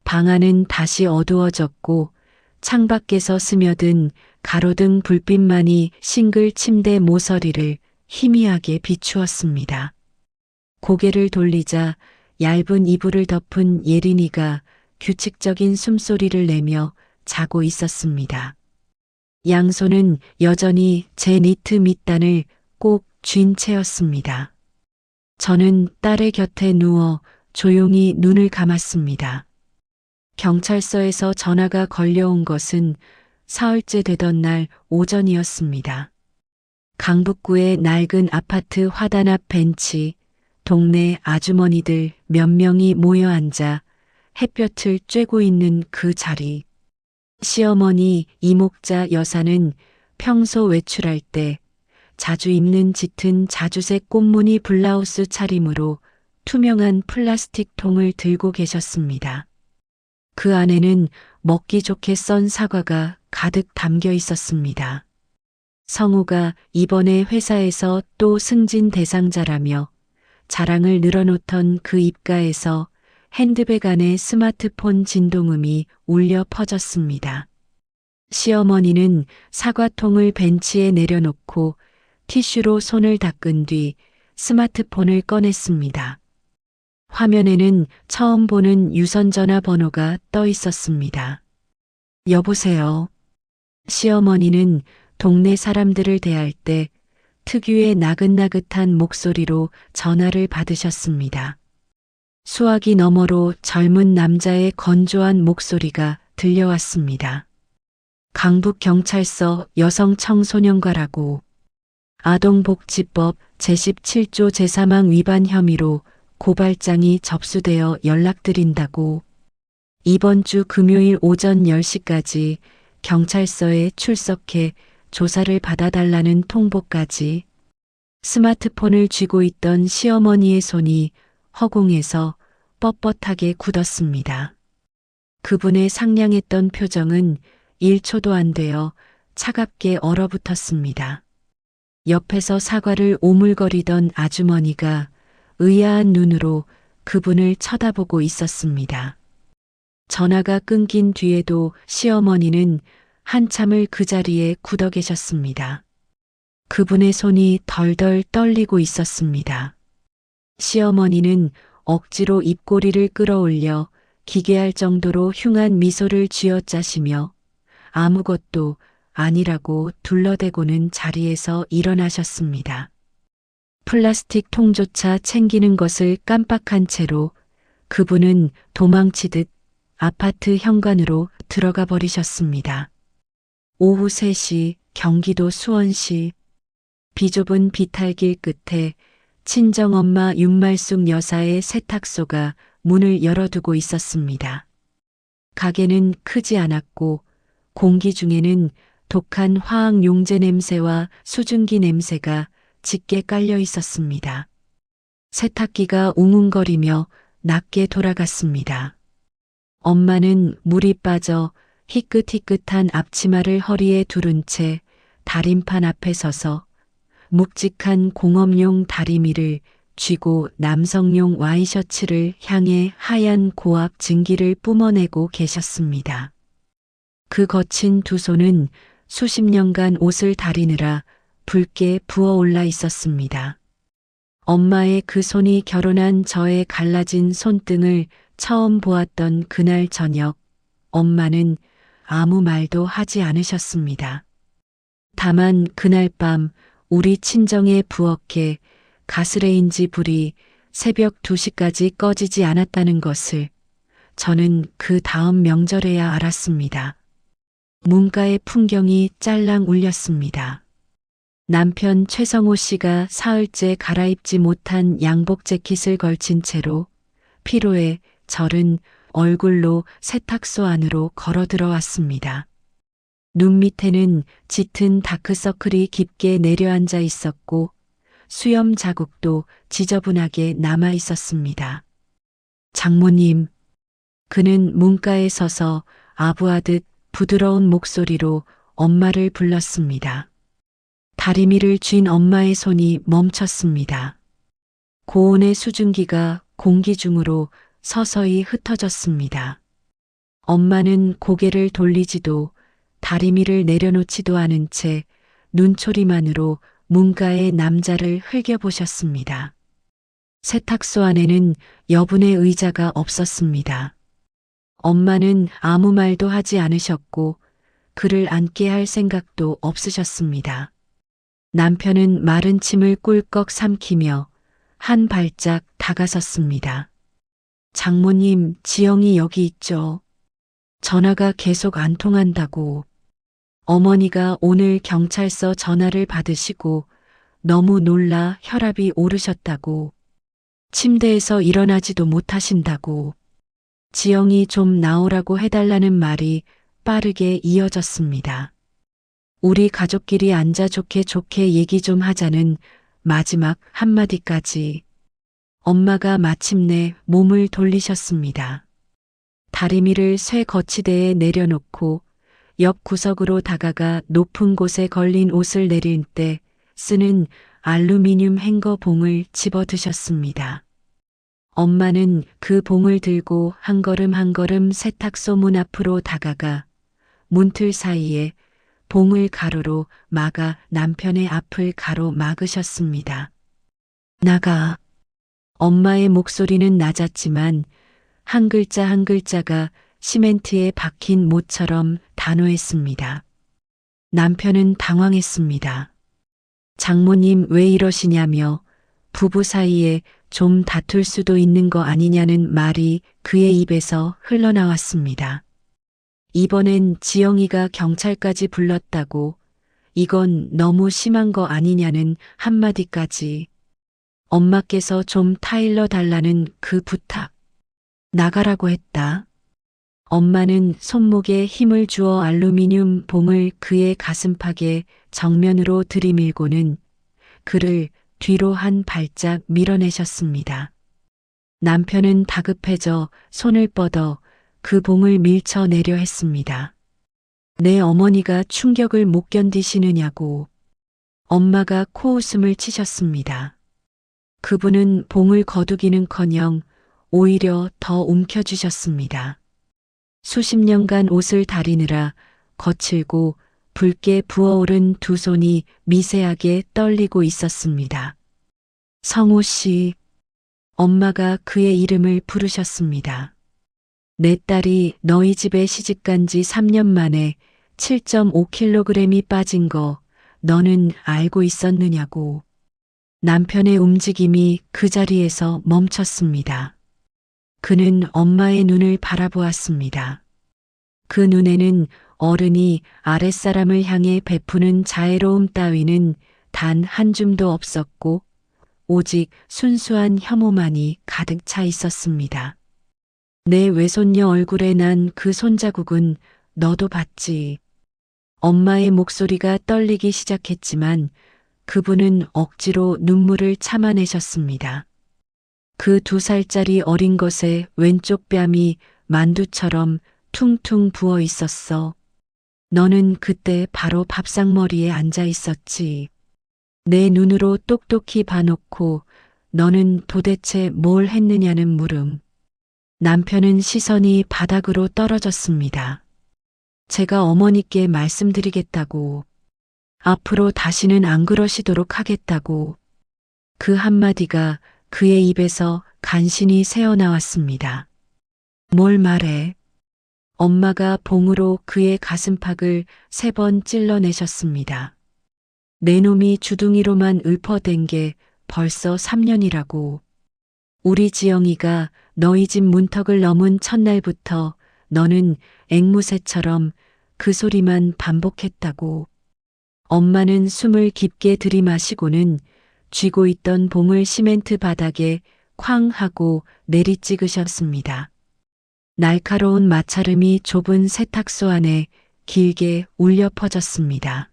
방 안은 다시 어두워졌고 창밖에서 스며든 가로등 불빛만이 싱글 침대 모서리를 희미하게 비추었습니다. 고개를 돌리자 얇은 이불을 덮은 예린이가 규칙적인 숨소리를 내며 자고 있었습니다. 양손은 여전히 제 니트 밑단을 꼭 쥔 채였습니다. 저는 딸의 곁에 누워 조용히 눈을 감았습니다. 경찰서에서 전화가 걸려온 것은 사흘째 되던 날 오전이었습니다. 강북구의 낡은 아파트 화단 앞 벤치, 동네 아주머니들 몇 명이 모여 앉아 햇볕을 쬐고 있는 그 자리. 시어머니 이목자 여사는 평소 외출할 때 자주 입는 짙은 자주색 꽃무늬 블라우스 차림으로 투명한 플라스틱 통을 들고 계셨습니다. 그 안에는 먹기 좋게 썬 사과가 가득 담겨 있었습니다. 성우가 이번에 회사에서 또 승진 대상자라며 자랑을 늘어놓던 그 입가에서 핸드백 안에 스마트폰 진동음이 울려 퍼졌습니다. 시어머니는 사과통을 벤치에 내려놓고 티슈로 손을 닦은 뒤 스마트폰을 꺼냈습니다. 화면에는 처음 보는 유선전화 번호가 떠 있었습니다. 여보세요. 시어머니는 동네 사람들을 대할 때 특유의 나긋나긋한 목소리로 전화를 받으셨습니다. 수화기 너머로 젊은 남자의 건조한 목소리가 들려왔습니다. 강북경찰서 여성청소년과라고. 아동복지법 제17조 제3항 위반 혐의로 고발장이 접수되어 연락드린다고. 이번 주 금요일 오전 10시까지 경찰서에 출석해 조사를 받아달라는 통보까지. 스마트폰을 쥐고 있던 시어머니의 손이 허공에서 뻣뻣하게 굳었습니다. 그분의 상냥했던 표정은 1초도 안 되어 차갑게 얼어붙었습니다. 옆에서 사과를 오물거리던 아주머니가 의아한 눈으로 그분을 쳐다보고 있었습니다. 전화가 끊긴 뒤에도 시어머니는 한참을 그 자리에 굳어 계셨습니다. 그분의 손이 덜덜 떨리고 있었습니다. 시어머니는 억지로 입꼬리를 끌어올려 기괴할 정도로 흉한 미소를 쥐어짜시며 아무것도 아니라고 둘러대고는 자리에서 일어나셨습니다. 플라스틱 통조차 챙기는 것을 깜빡한 채로 그분은 도망치듯 아파트 현관으로 들어가 버리셨습니다. 오후 3시 경기도 수원시 비좁은 비탈길 끝에 친정엄마 윤말숙 여사의 세탁소가 문을 열어두고 있었습니다. 가게는 크지 않았고 공기 중에는 독한 화학 용제 냄새와 수증기 냄새가 짙게 깔려 있었습니다. 세탁기가 웅웅거리며 낮게 돌아갔습니다. 엄마는 물이 빠져 희끗희끗한 앞치마를 허리에 두른 채 다림판 앞에 서서 묵직한 공업용 다리미를 쥐고 남성용 와이셔츠를 향해 하얀 고압 증기를 뿜어내고 계셨습니다. 그 거친 두 손은 수십 년간 옷을 다리느라 붉게 부어올라 있었습니다. 엄마의 그 손이 결혼한 저의 갈라진 손등을 처음 보았던 그날 저녁, 엄마는 아무 말도 하지 않으셨습니다. 다만 그날 밤 우리 친정의 부엌에 가스레인지 불이 새벽 2시까지 꺼지지 않았다는 것을 저는 그 다음 명절에야 알았습니다. 문가의 풍경이 짤랑 울렸습니다. 남편 최성호 씨가 사흘째 갈아입지 못한 양복 재킷을 걸친 채로 피로에 절은 얼굴로 세탁소 안으로 걸어 들어왔습니다. 눈 밑에는 짙은 다크서클이 깊게 내려앉아 있었고 수염 자국도 지저분하게 남아 있었습니다. 장모님, 그는 문가에 서서 아부하듯 부드러운 목소리로 엄마를 불렀습니다. 다리미를 쥔 엄마의 손이 멈췄습니다. 고온의 수증기가 공기 중으로 서서히 흩어졌습니다. 엄마는 고개를 돌리지도 다리미를 내려놓지도 않은 채 눈초리만으로 문가의 남자를 흘겨보셨습니다. 세탁소 안에는 여분의 의자가 없었습니다. 엄마는 아무 말도 하지 않으셨고 그를 앉게 할 생각도 없으셨습니다. 남편은 마른 침을 꿀꺽 삼키며 한 발짝 다가섰습니다. 장모님, 지영이 여기 있죠. 전화가 계속 안 통한다고. 어머니가 오늘 경찰서 전화를 받으시고 너무 놀라 혈압이 오르셨다고. 침대에서 일어나지도 못하신다고. 지영이 좀 나오라고 해달라는 말이 빠르게 이어졌습니다. 우리 가족끼리 앉아 좋게 좋게 얘기 좀 하자는 마지막 한마디까지. 엄마가 마침내 몸을 돌리셨습니다. 다리미를 쇠 거치대에 내려놓고 옆 구석으로 다가가 높은 곳에 걸린 옷을 내릴 때 쓰는 알루미늄 행거 봉을 집어 드셨습니다. 엄마는 그 봉을 들고 한 걸음 한 걸음 세탁소 문 앞으로 다가가 문틀 사이에 봉을 가로로 막아 남편의 앞을 가로막으셨습니다. 나가. 엄마의 목소리는 낮았지만 한 글자 한 글자가 시멘트에 박힌 못처럼 단호했습니다. 남편은 당황했습니다. 장모님 왜 이러시냐며 부부 사이에 좀 다툴 수도 있는 거 아니냐는 말이 그의 입에서 흘러나왔습니다. 이번엔 지영이가 경찰까지 불렀다고 이건 너무 심한 거 아니냐는 한마디까지. 엄마께서 좀 타일러 달라는 그 부탁. 나가라고 했다. 엄마는 손목에 힘을 주어 알루미늄 봉을 그의 가슴팍에 정면으로 들이밀고는 그를 뒤로 한 발짝 밀어내셨습니다. 남편은 다급해져 손을 뻗어 그 봉을 밀쳐내려 했습니다. 내 어머니가 충격을 못 견디시느냐고. 엄마가 코웃음을 치셨습니다. 그분은 봉을 거두기는커녕 오히려 더 움켜쥐셨습니다. 수십 년간 옷을 다리느라 거칠고 붉게 부어오른 두 손이 미세하게 떨리고 있었습니다. 성호 씨, 엄마가 그의 이름을 부르셨습니다. 내 딸이 너희 집에 시집간 지 3년 만에 7.5kg이 빠진 거 너는 알고 있었느냐고. 남편의 움직임이 그 자리에서 멈췄습니다. 그는 엄마의 눈을 바라보았습니다. 그 눈에는 어른이 아랫사람을 향해 베푸는 자애로움 따위는 단 한 줌도 없었고 오직 순수한 혐오만이 가득 차 있었습니다. 내 외손녀 얼굴에 난 그 손자국은 너도 봤지. 엄마의 목소리가 떨리기 시작했지만 그분은 억지로 눈물을 참아내셨습니다. 그 2살짜리 어린 것의 왼쪽 뺨이 만두처럼 퉁퉁 부어 있었어. 너는 그때 바로 밥상머리에 앉아 있었지. 내 눈으로 똑똑히 봐놓고 너는 도대체 뭘 했느냐는 물음. 남편은 시선이 바닥으로 떨어졌습니다. 제가 어머니께 말씀드리겠다고. 앞으로 다시는 안 그러시도록 하겠다고. 그 한마디가 그의 입에서 간신히 새어나왔습니다. 뭘 말해? 엄마가 봉으로 그의 가슴팍을 3번 찔러내셨습니다. 내 놈이 주둥이로만 읊어댄 게 벌써 3년이라고. 우리 지영이가 너희 집 문턱을 넘은 첫날부터 너는 앵무새처럼 그 소리만 반복했다고. 엄마는 숨을 깊게 들이마시고는 쥐고 있던 봉을 시멘트 바닥에 쾅 하고 내리찍으셨습니다. 날카로운 마찰음이 좁은 세탁소 안에 길게 울려 퍼졌습니다.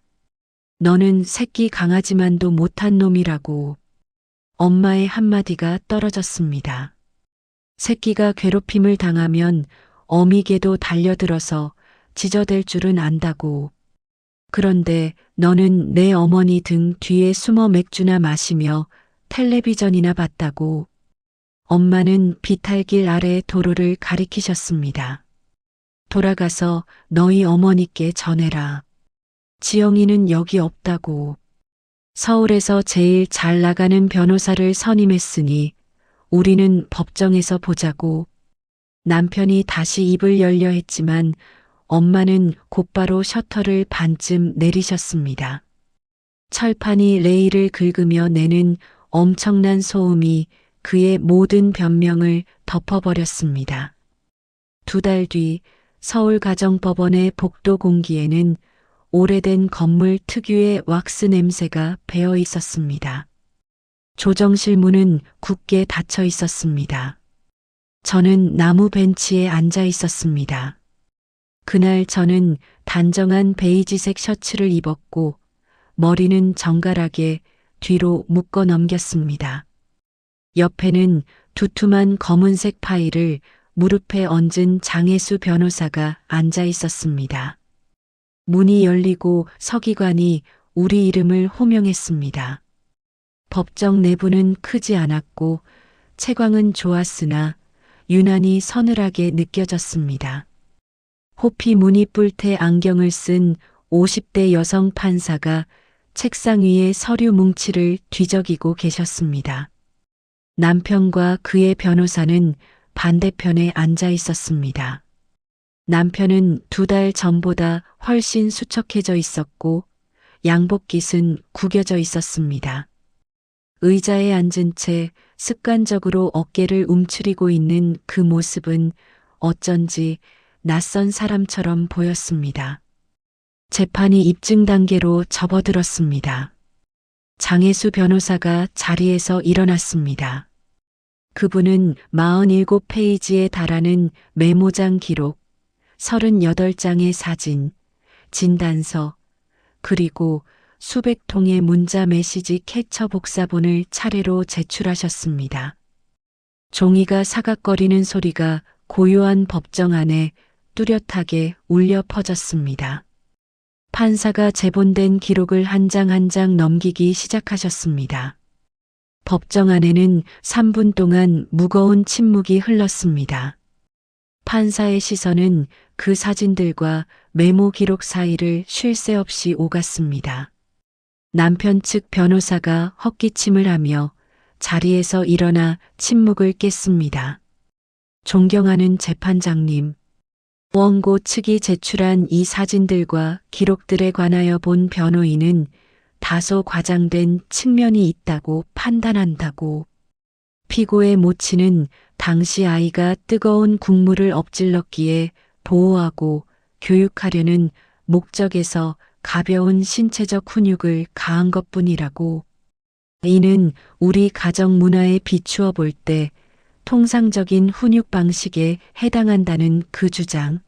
너는 새끼 강아지만도 못한 놈이라고. 엄마의 한마디가 떨어졌습니다. 새끼가 괴롭힘을 당하면 어미개도 달려들어서 지저댈 줄은 안다고. 그런데 너는 내 어머니 등 뒤에 숨어 맥주나 마시며 텔레비전이나 봤다고. 엄마는 비탈길 아래 도로를 가리키셨습니다. 돌아가서 너희 어머니께 전해라. 지영이는 여기 없다고. 서울에서 제일 잘 나가는 변호사를 선임했으니 우리는 법정에서 보자고. 남편이 다시 입을 열려 했지만 엄마는 곧바로 셔터를 반쯤 내리셨습니다. 철판이 레일을 긁으며 내는 엄청난 소음이 그의 모든 변명을 덮어버렸습니다. 2달 뒤 서울가정법원의 복도 공기에는 오래된 건물 특유의 왁스 냄새가 배어 있었습니다. 조정실 문은 굳게 닫혀 있었습니다. 저는 나무 벤치에 앉아 있었습니다. 그날 저는 단정한 베이지색 셔츠를 입었고 머리는 정갈하게 뒤로 묶어 넘겼습니다. 옆에는 두툼한 검은색 파일을 무릎에 얹은 장혜수 변호사가 앉아 있었습니다. 문이 열리고 서기관이 우리 이름을 호명했습니다. 법정 내부는 크지 않았고 채광은 좋았으나 유난히 서늘하게 느껴졌습니다. 호피 무늬 뿔테 안경을 쓴 50대 여성 판사가 책상 위에 서류 뭉치를 뒤적이고 계셨습니다. 남편과 그의 변호사는 반대편에 앉아 있었습니다. 남편은 2달 전보다 훨씬 수척해져 있었고 양복깃은 구겨져 있었습니다. 의자에 앉은 채 습관적으로 어깨를 움츠리고 있는 그 모습은 어쩐지 낯선 사람처럼 보였습니다. 재판이 입증 단계로 접어들었습니다. 장혜수 변호사가 자리에서 일어났습니다. 그분은 47페이지에 달하는 메모장 기록, 38장의 사진, 진단서, 그리고 수백 통의 문자 메시지 캡처 복사본을 차례로 제출하셨습니다. 종이가 사각거리는 소리가 고요한 법정 안에 뚜렷하게 울려 퍼졌습니다. 판사가 제본된 기록을 한 장 한 장 넘기기 시작하셨습니다. 법정 안에는 3분 동안 무거운 침묵이 흘렀습니다. 판사의 시선은 그 사진들과 메모 기록 사이를 쉴 새 없이 오갔습니다. 남편 측 변호사가 헛기침을 하며 자리에서 일어나 침묵을 깼습니다. 존경하는 재판장님, 원고 측이 제출한 이 사진들과 기록들에 관하여 본 변호인은 다소 과장된 측면이 있다고 판단한다고. 피고의 모친은 당시 아이가 뜨거운 국물을 엎질렀기에 보호하고 교육하려는 목적에서 가벼운 신체적 훈육을 가한 것뿐이라고. 이는 우리 가정 문화에 비추어 볼 때 통상적인 훈육 방식에 해당한다는 그 주장.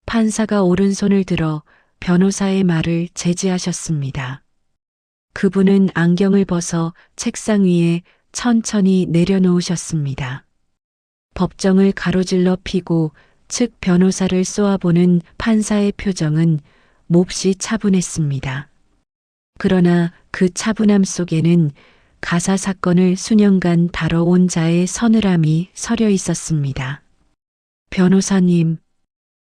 판사가 오른손을 들어 변호사의 말을 제지하셨습니다. 그분은 안경을 벗어 책상 위에 천천히 내려놓으셨습니다. 법정을 가로질러 피고 측 변호사를 쏘아보는 판사의 표정은 몹시 차분했습니다. 그러나 그 차분함 속에는 가사 사건을 수년간 다뤄온 자의 서늘함이 서려 있었습니다. 변호사님,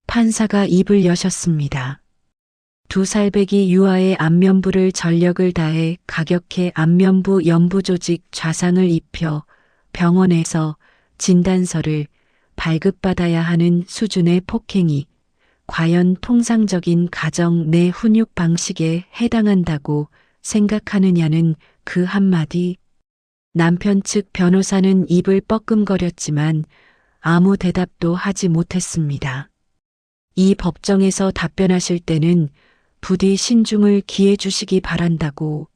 판사가 입을 여셨습니다. 2살배기 유아의 안면부를 전력을 다해 가격해 안면부 연부 조직 좌상을 입혀 병원에서 진단서를 발급받아야 하는 수준의 폭행이 과연 통상적인 가정 내 훈육 방식에 해당한다고 생각하느냐는 그 한마디. 남편 측 변호사는 입을 뻐끔거렸지만 아무 대답도 하지 못했습니다. 이 법정에서 답변하실 때는 부디 신중을 기해 주시기 바란다고.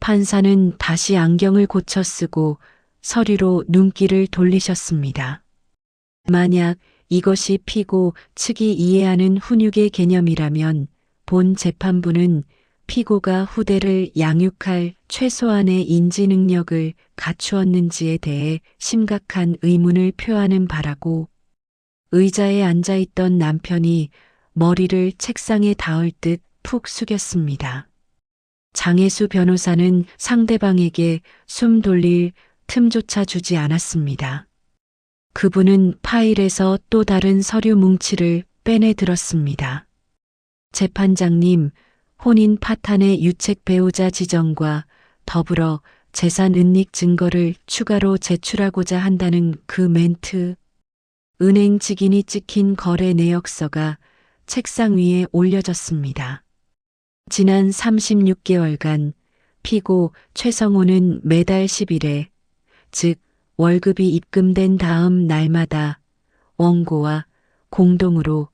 판사는 다시 안경을 고쳐 쓰고 서류로 눈길을 돌리셨습니다. 만약 이것이 피고 측이 이해하는 훈육의 개념이라면 본 재판부는 피고가 후대를 양육할 최소한의 인지 능력을 갖추었는지에 대해 심각한 의문을 표하는 바라고. 의자에 앉아있던 남편이 머리를 책상에 닿을 듯 푹 숙였습니다. 장혜수 변호사는 상대방에게 숨 돌릴 틈조차 주지 않았습니다. 그분은 파일에서 또 다른 서류 뭉치를 빼내 들었습니다. 재판장님, 혼인 파탄의 유책 배우자 지정과 더불어 재산 은닉 증거를 추가로 제출하고자 한다는 그 멘트. 은행 직인이 찍힌 거래 내역서가 책상 위에 올려졌습니다. 지난 36개월간 피고 최성호는 매달 10일에, 즉 월급이 입금된 다음 날마다 원고와 공동으로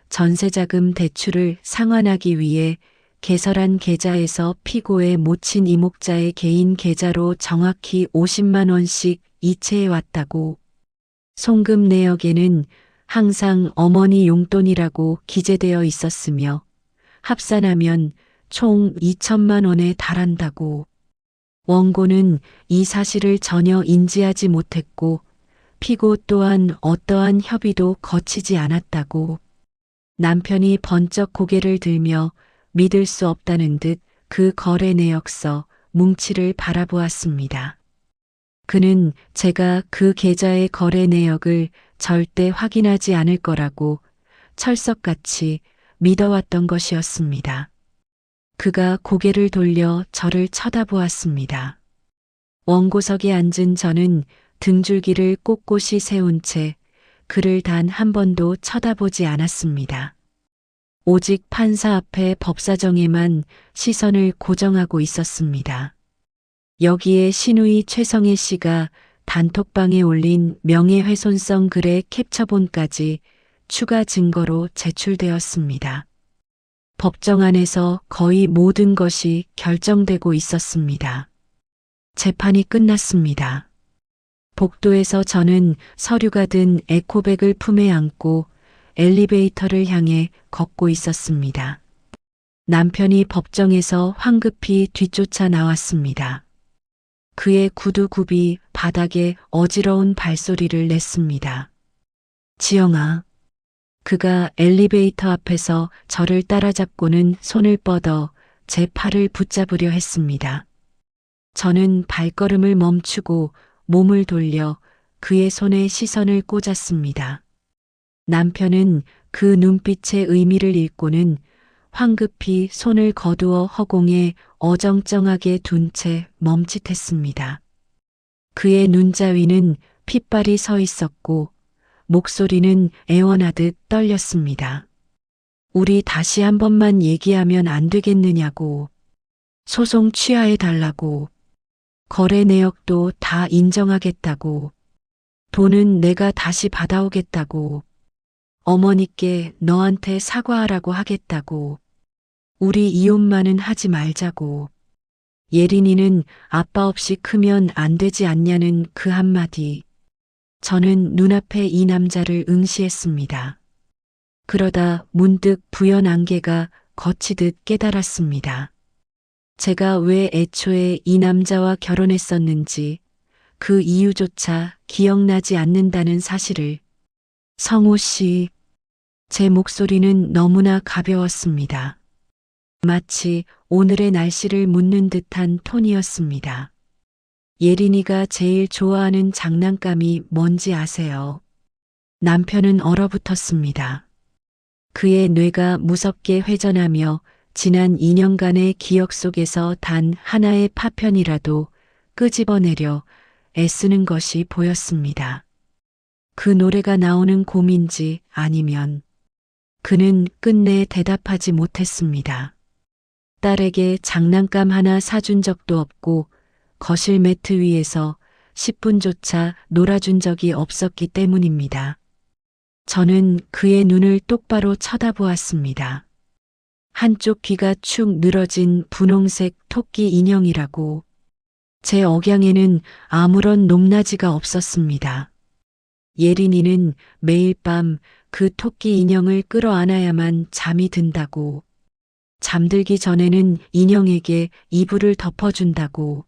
전세자금 대출을 상환하기 위해 개설한 계좌에서 피고의 모친 이목자의 개인 계좌로 정확히 50만 원씩 이체해 왔다고. 송금 내역에는 항상 어머니 용돈이라고 기재되어 있었으며 합산하면 총 2천만 원에 달한다고. 원고는 이 사실을 전혀 인지하지 못했고 피고 또한 어떠한 협의도 거치지 않았다고. 남편이 번쩍 고개를 들며 믿을 수 없다는 듯 그 거래 내역서 뭉치를 바라보았습니다. 그는 제가 그 계좌의 거래 내역을 절대 확인하지 않을 거라고 철석같이 믿어왔던 것이었습니다. 그가 고개를 돌려 저를 쳐다보았습니다. 원고석에 앉은 저는 등줄기를 꼿꼿이 세운 채 그를 단 한 번도 쳐다보지 않았습니다. 오직 판사 앞에 법사정에만 시선을 고정하고 있었습니다. 여기에 시누이 최성애 씨가 단톡방에 올린 명예훼손성 글의 캡처본까지 추가 증거로 제출되었습니다. 법정 안에서 거의 모든 것이 결정되고 있었습니다. 재판이 끝났습니다. 복도에서 저는 서류가 든 에코백을 품에 안고 엘리베이터를 향해 걷고 있었습니다. 남편이 법정에서 황급히 뒤쫓아 나왔습니다. 그의 구두굽이 바닥에 어지러운 발소리를 냈습니다. 지영아. 그가 엘리베이터 앞에서 저를 따라잡고는 손을 뻗어 제 팔을 붙잡으려 했습니다. 저는 발걸음을 멈추고 몸을 돌려 그의 손에 시선을 꽂았습니다. 남편은 그 눈빛의 의미를 읽고는 황급히 손을 거두어 허공에 어정쩡하게 둔 채 멈칫했습니다. 그의 눈자위는 핏발이 서 있었고 목소리는 애원하듯 떨렸습니다. 우리 다시 한 번만 얘기하면 안 되겠느냐고. 소송 취하해 달라고. 거래 내역도 다 인정하겠다고. 돈은 내가 다시 받아오겠다고. 어머니께 너한테 사과하라고 하겠다고. 우리 이혼만은 하지 말자고. 예린이는 아빠 없이 크면 안 되지 않냐는 그 한마디. 저는 눈앞에 이 남자를 응시했습니다. 그러다 문득 부연 안개가 거치듯 깨달았습니다. 제가 왜 애초에 이 남자와 결혼했었는지 그 이유조차 기억나지 않는다는 사실을. 성호 씨, 제 목소리는 너무나 가벼웠습니다. 마치 오늘의 날씨를 묻는 듯한 톤이었습니다. 예린이가 제일 좋아하는 장난감이 뭔지 아세요? 남편은 얼어붙었습니다. 그의 뇌가 무섭게 회전하며 지난 2년간의 기억 속에서 단 하나의 파편이라도 끄집어내려 애쓰는 것이 보였습니다. 그 노래가 나오는 곰인지 아니면. 그는 끝내 대답하지 못했습니다. 딸에게 장난감 하나 사준 적도 없고 거실 매트 위에서 10분조차 놀아준 적이 없었기 때문입니다. 저는 그의 눈을 똑바로 쳐다보았습니다. 한쪽 귀가 축 늘어진 분홍색 토끼 인형이라고. 제 억양에는 아무런 높낮이가 없었습니다. 예린이는 매일 밤 그 토끼 인형을 끌어안아야만 잠이 든다고. 잠들기 전에는 인형에게 이불을 덮어준다고.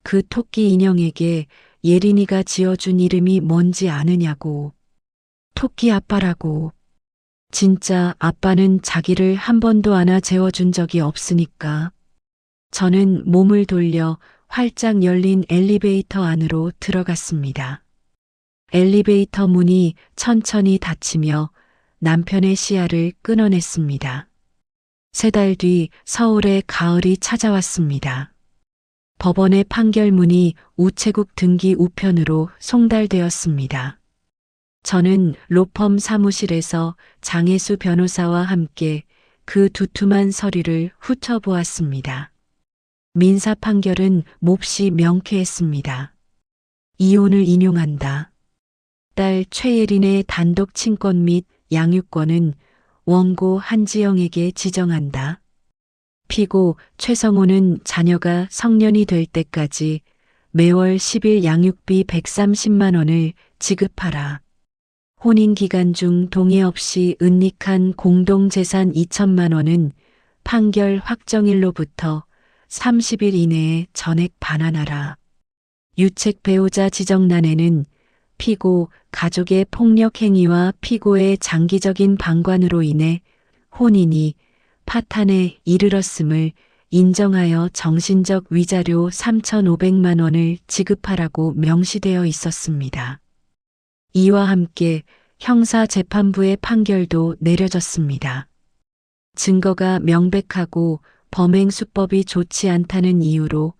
그 토끼 인형에게 예린이가 지어준 이름이 뭔지 아느냐고. 토끼 아빠라고. 진짜 아빠는 자기를 한 번도 안아 재워준 적이 없으니까. 저는 몸을 돌려 활짝 열린 엘리베이터 안으로 들어갔습니다. 엘리베이터 문이 천천히 닫히며 남편의 시야를 끊어냈습니다. 3달 뒤 서울의 가을이 찾아왔습니다. 법원의 판결문이 우체국 등기 우편으로 송달되었습니다. 저는 로펌 사무실에서 장혜수 변호사와 함께 그 두툼한 서류를 훑어보았습니다. 민사 판결은 몹시 명쾌했습니다. 이혼을 인용한다. 딸 최예린의 단독 친권 및 양육권은 원고 한지영에게 지정한다. 피고 최성호는 자녀가 성년이 될 때까지 매월 10일 양육비 130만 원을 지급하라. 혼인 기간 중 동의 없이 은닉한 공동재산 2천만 원은 판결 확정일로부터 30일 이내에 전액 반환하라. 유책 배우자 지정란에는 피고 가족의 폭력 행위와 피고의 장기적인 방관으로 인해 혼인이 파탄에 이르렀음을 인정하여 정신적 위자료 3,500만 원을 지급하라고 명시되어 있었습니다. 이와 함께 형사재판부의 판결도 내려졌습니다. 증거가 명백하고 범행 수법이 좋지 않다는 이유로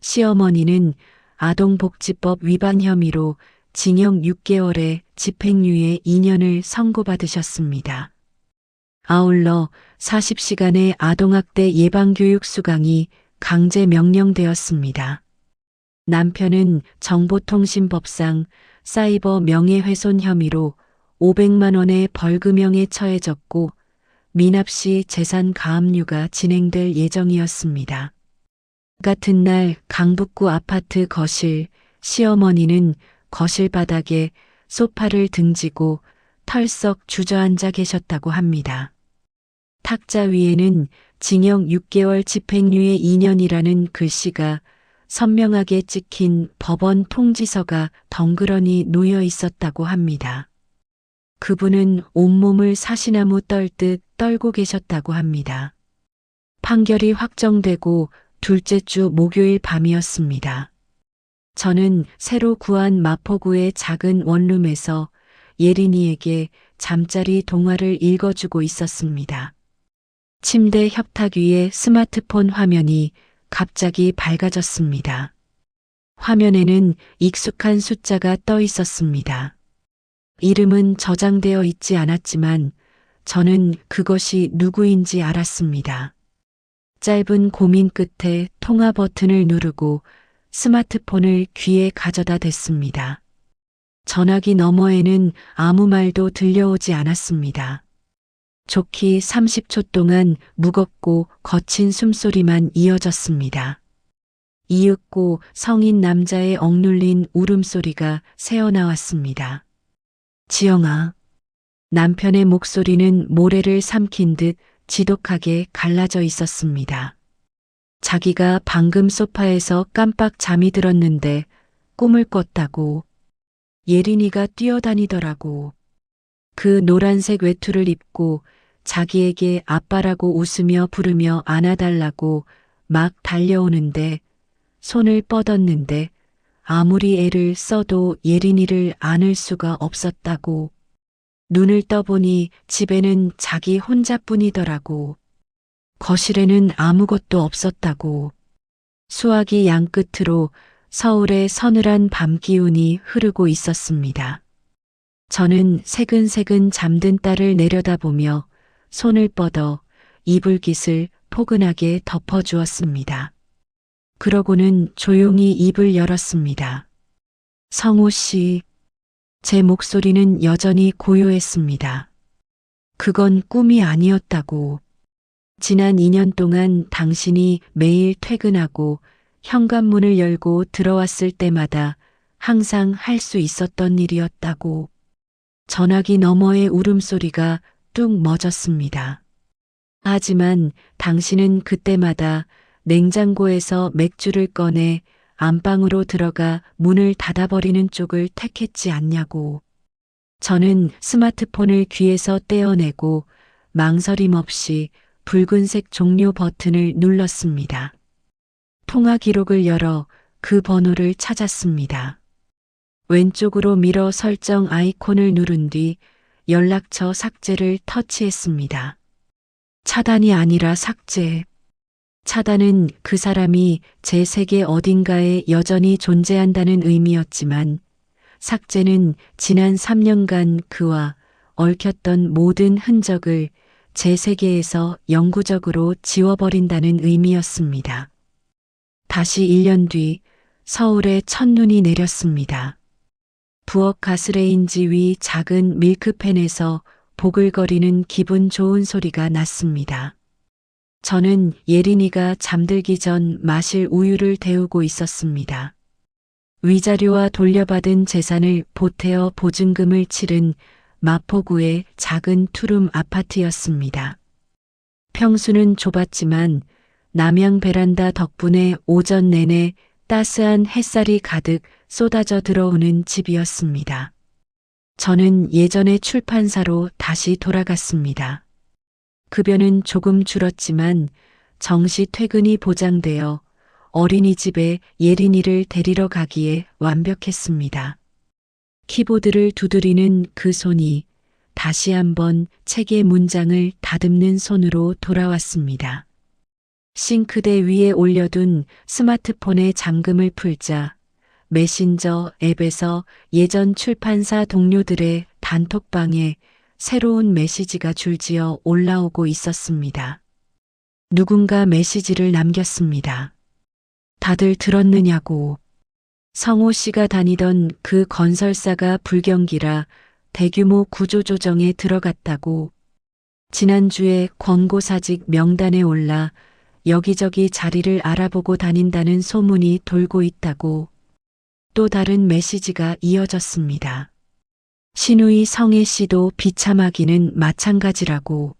시어머니는 아동복지법 위반 혐의로 징역 6개월에 집행유예 2년을 선고받으셨습니다. 아울러 40시간의 아동학대 예방교육 수강이 강제 명령되었습니다. 남편은 정보통신법상 사이버 명예훼손 혐의로 500만 원의 벌금형에 처해졌고 미납 씨 재산 가압류가 진행될 예정이었습니다. 같은 날 강북구 아파트 거실, 시어머니는 거실 바닥에 소파를 등지고 털썩 주저앉아 계셨다고 합니다. 탁자 위에는 징역 6개월 집행유예 2년이라는 글씨가 선명하게 찍힌 법원 통지서가 덩그러니 놓여 있었다고 합니다. 그분은 온몸을 사시나무 떨듯 떨고 계셨다고 합니다. 판결이 확정되고 둘째 주 목요일 밤이었습니다. 저는 새로 구한 마포구의 작은 원룸에서 예린이에게 잠자리 동화를 읽어주고 있었습니다. 침대 협탁 위에 스마트폰 화면이 갑자기 밝아졌습니다. 화면에는 익숙한 숫자가 떠 있었습니다. 이름은 저장되어 있지 않았지만 저는 그것이 누구인지 알았습니다. 짧은 고민 끝에 통화 버튼을 누르고 스마트폰을 귀에 가져다 댔습니다. 전화기 너머에는 아무 말도 들려오지 않았습니다. 좋기 30초 동안 무겁고 거친 숨소리만 이어졌습니다. 이윽고 성인 남자의 억눌린 울음소리가 새어나왔습니다. 지영아. 남편의 목소리는 모래를 삼킨 듯 지독하게 갈라져 있었습니다. 자기가 방금 소파에서 깜빡 잠이 들었는데 꿈을 꿨다고. 예린이가 뛰어다니더라고. 그 노란색 외투를 입고 자기에게 아빠라고 웃으며 부르며 안아달라고 막 달려오는데 손을 뻗었는데 아무리 애를 써도 예린이를 안을 수가 없었다고. 눈을 떠보니 집에는 자기 혼자뿐이더라고. 거실에는 아무것도 없었다고. 수화기 양끝으로 서울의 서늘한 밤 기운이 흐르고 있었습니다. 저는 새근새근 잠든 딸을 내려다보며 손을 뻗어 이불깃을 포근하게 덮어주었습니다. 그러고는 조용히 입을 열었습니다. 성호 씨, 제 목소리는 여전히 고요했습니다. 그건 꿈이 아니었다고. 지난 2년 동안 당신이 매일 퇴근하고 현관문을 열고 들어왔을 때마다 항상 할 수 있었던 일이었다고. 전화기 너머의 울음소리가 뚝 멎었습니다. 하지만 당신은 그때마다 냉장고에서 맥주를 꺼내 안방으로 들어가 문을 닫아버리는 쪽을 택했지 않냐고. 저는 스마트폰을 귀에서 떼어내고 망설임 없이 붉은색 종료 버튼을 눌렀습니다. 통화 기록을 열어 그 번호를 찾았습니다. 왼쪽으로 밀어 설정 아이콘을 누른 뒤 연락처 삭제를 터치했습니다. 차단이 아니라 삭제. 차단은 그 사람이 제 세계 어딘가에 여전히 존재한다는 의미였지만, 삭제는 지난 3년간 그와 얽혔던 모든 흔적을 제 세계에서 영구적으로 지워버린다는 의미였습니다. 다시 1년 뒤 서울에 첫눈이 내렸습니다. 부엌 가스레인지 위 작은 밀크팬에서 보글거리는 기분 좋은 소리가 났습니다. 저는 예린이가 잠들기 전 마실 우유를 데우고 있었습니다. 위자료와 돌려받은 재산을 보태어 보증금을 치른 마포구의 작은 투룸 아파트였습니다. 평수는 좁았지만 남향 베란다 덕분에 오전 내내 따스한 햇살이 가득 쏟아져 들어오는 집이었습니다. 저는 예전의 출판사로 다시 돌아갔습니다. 급여는 조금 줄었지만 정시 퇴근이 보장되어 어린이집에 예린이를 데리러 가기에 완벽했습니다. 키보드를 두드리는 그 손이 다시 한번 책의 문장을 다듬는 손으로 돌아왔습니다. 싱크대 위에 올려둔 스마트폰의 잠금을 풀자 메신저 앱에서 예전 출판사 동료들의 단톡방에 새로운 메시지가 줄지어 올라오고 있었습니다. 누군가 메시지를 남겼습니다. 다들 들었느냐고. 성호 씨가 다니던 그 건설사가 불경기라 대규모 구조조정에 들어갔다고. 지난주에 권고사직 명단에 올라 여기저기 자리를 알아보고 다닌다는 소문이 돌고 있다고. 또 다른 메시지가 이어졌습니다. 신우이 성혜 씨도 비참하기는 마찬가지라고.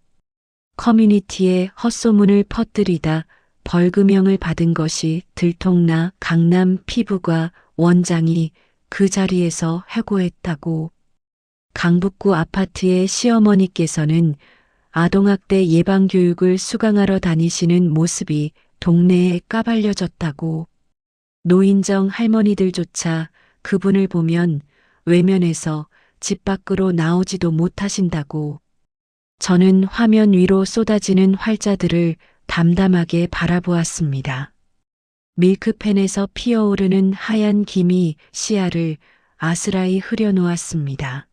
커뮤니티에 헛소문을 퍼뜨리다 벌금형을 받은 것이 들통나 강남 피부과 원장이 그 자리에서 해고했다고. 강북구 아파트의 시어머니께서는 아동학대 예방교육을 수강하러 다니시는 모습이 동네에 까발려졌다고. 노인정 할머니들조차 그분을 보면 외면해서 집 밖으로 나오지도 못하신다고. 저는 화면 위로 쏟아지는 활자들을 담담하게 바라보았습니다. 밀크팬에서 피어오르는 하얀 김이 시야를 아스라이 흐려놓았습니다.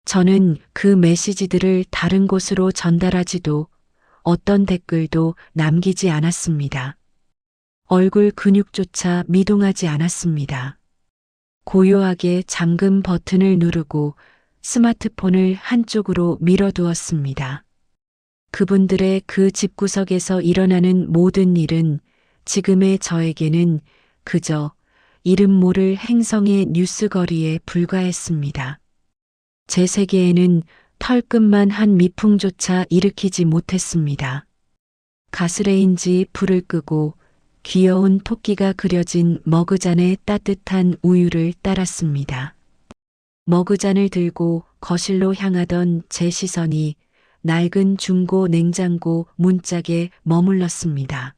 저는 그 메시지들을 다른 곳으로 전달하지도 어떤 댓글도 남기지 않았습니다. 얼굴 근육조차 미동하지 않았습니다. 고요하게 잠금 버튼을 누르고 스마트폰을 한쪽으로 밀어두었습니다. 그분들의 그 집구석에서 일어나는 모든 일은 지금의 저에게는 그저 이름 모를 행성의 뉴스거리에 불과했습니다. 제 세계에는 털끝만 한 미풍조차 일으키지 못했습니다. 가스레인지 불을 끄고 귀여운 토끼가 그려진 머그잔에 따뜻한 우유를 따랐습니다. 머그잔을 들고 거실로 향하던 제 시선이 낡은 중고 냉장고 문짝에 머물렀습니다.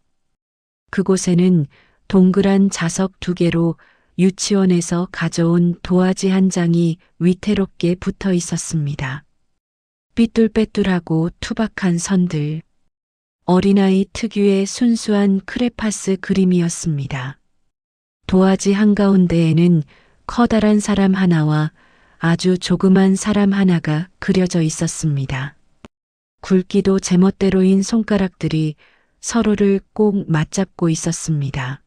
그곳에는 동그란 자석 2개로 유치원에서 가져온 도화지 한 장이 위태롭게 붙어 있었습니다. 삐뚤빼뚤하고 투박한 선들. 어린아이 특유의 순수한 크레파스 그림이었습니다. 도화지 한가운데에는 커다란 사람 하나와 아주 조그만 사람 하나가 그려져 있었습니다. 굵기도 제멋대로인 손가락들이 서로를 꼭 맞잡고 있었습니다.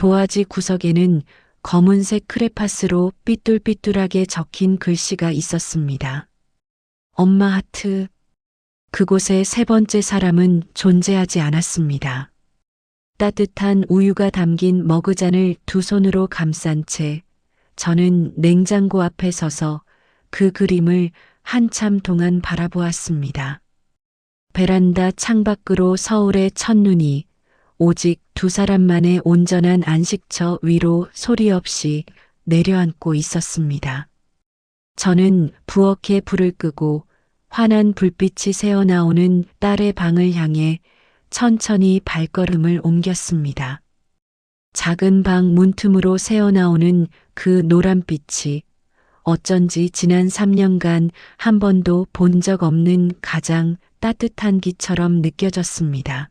도화지 구석에는 검은색 크레파스로 삐뚤삐뚤하게 적힌 글씨가 있었습니다. 엄마 하트. 그곳에 세 번째 사람은 존재하지 않았습니다. 따뜻한 우유가 담긴 머그잔을 두 손으로 감싼 채 저는 냉장고 앞에 서서 그 그림을 한참 동안 바라보았습니다. 베란다 창밖으로 서울의 첫눈이 오직 두 사람만의 온전한 안식처 위로 소리 없이 내려앉고 있었습니다. 저는 부엌에 불을 끄고 환한 불빛이 새어나오는 딸의 방을 향해 천천히 발걸음을 옮겼습니다. 작은 방 문틈으로 새어나오는 그 노란빛이 어쩐지 지난 3년간 한 번도 본 적 없는 가장 따뜻한 기처럼 느껴졌습니다.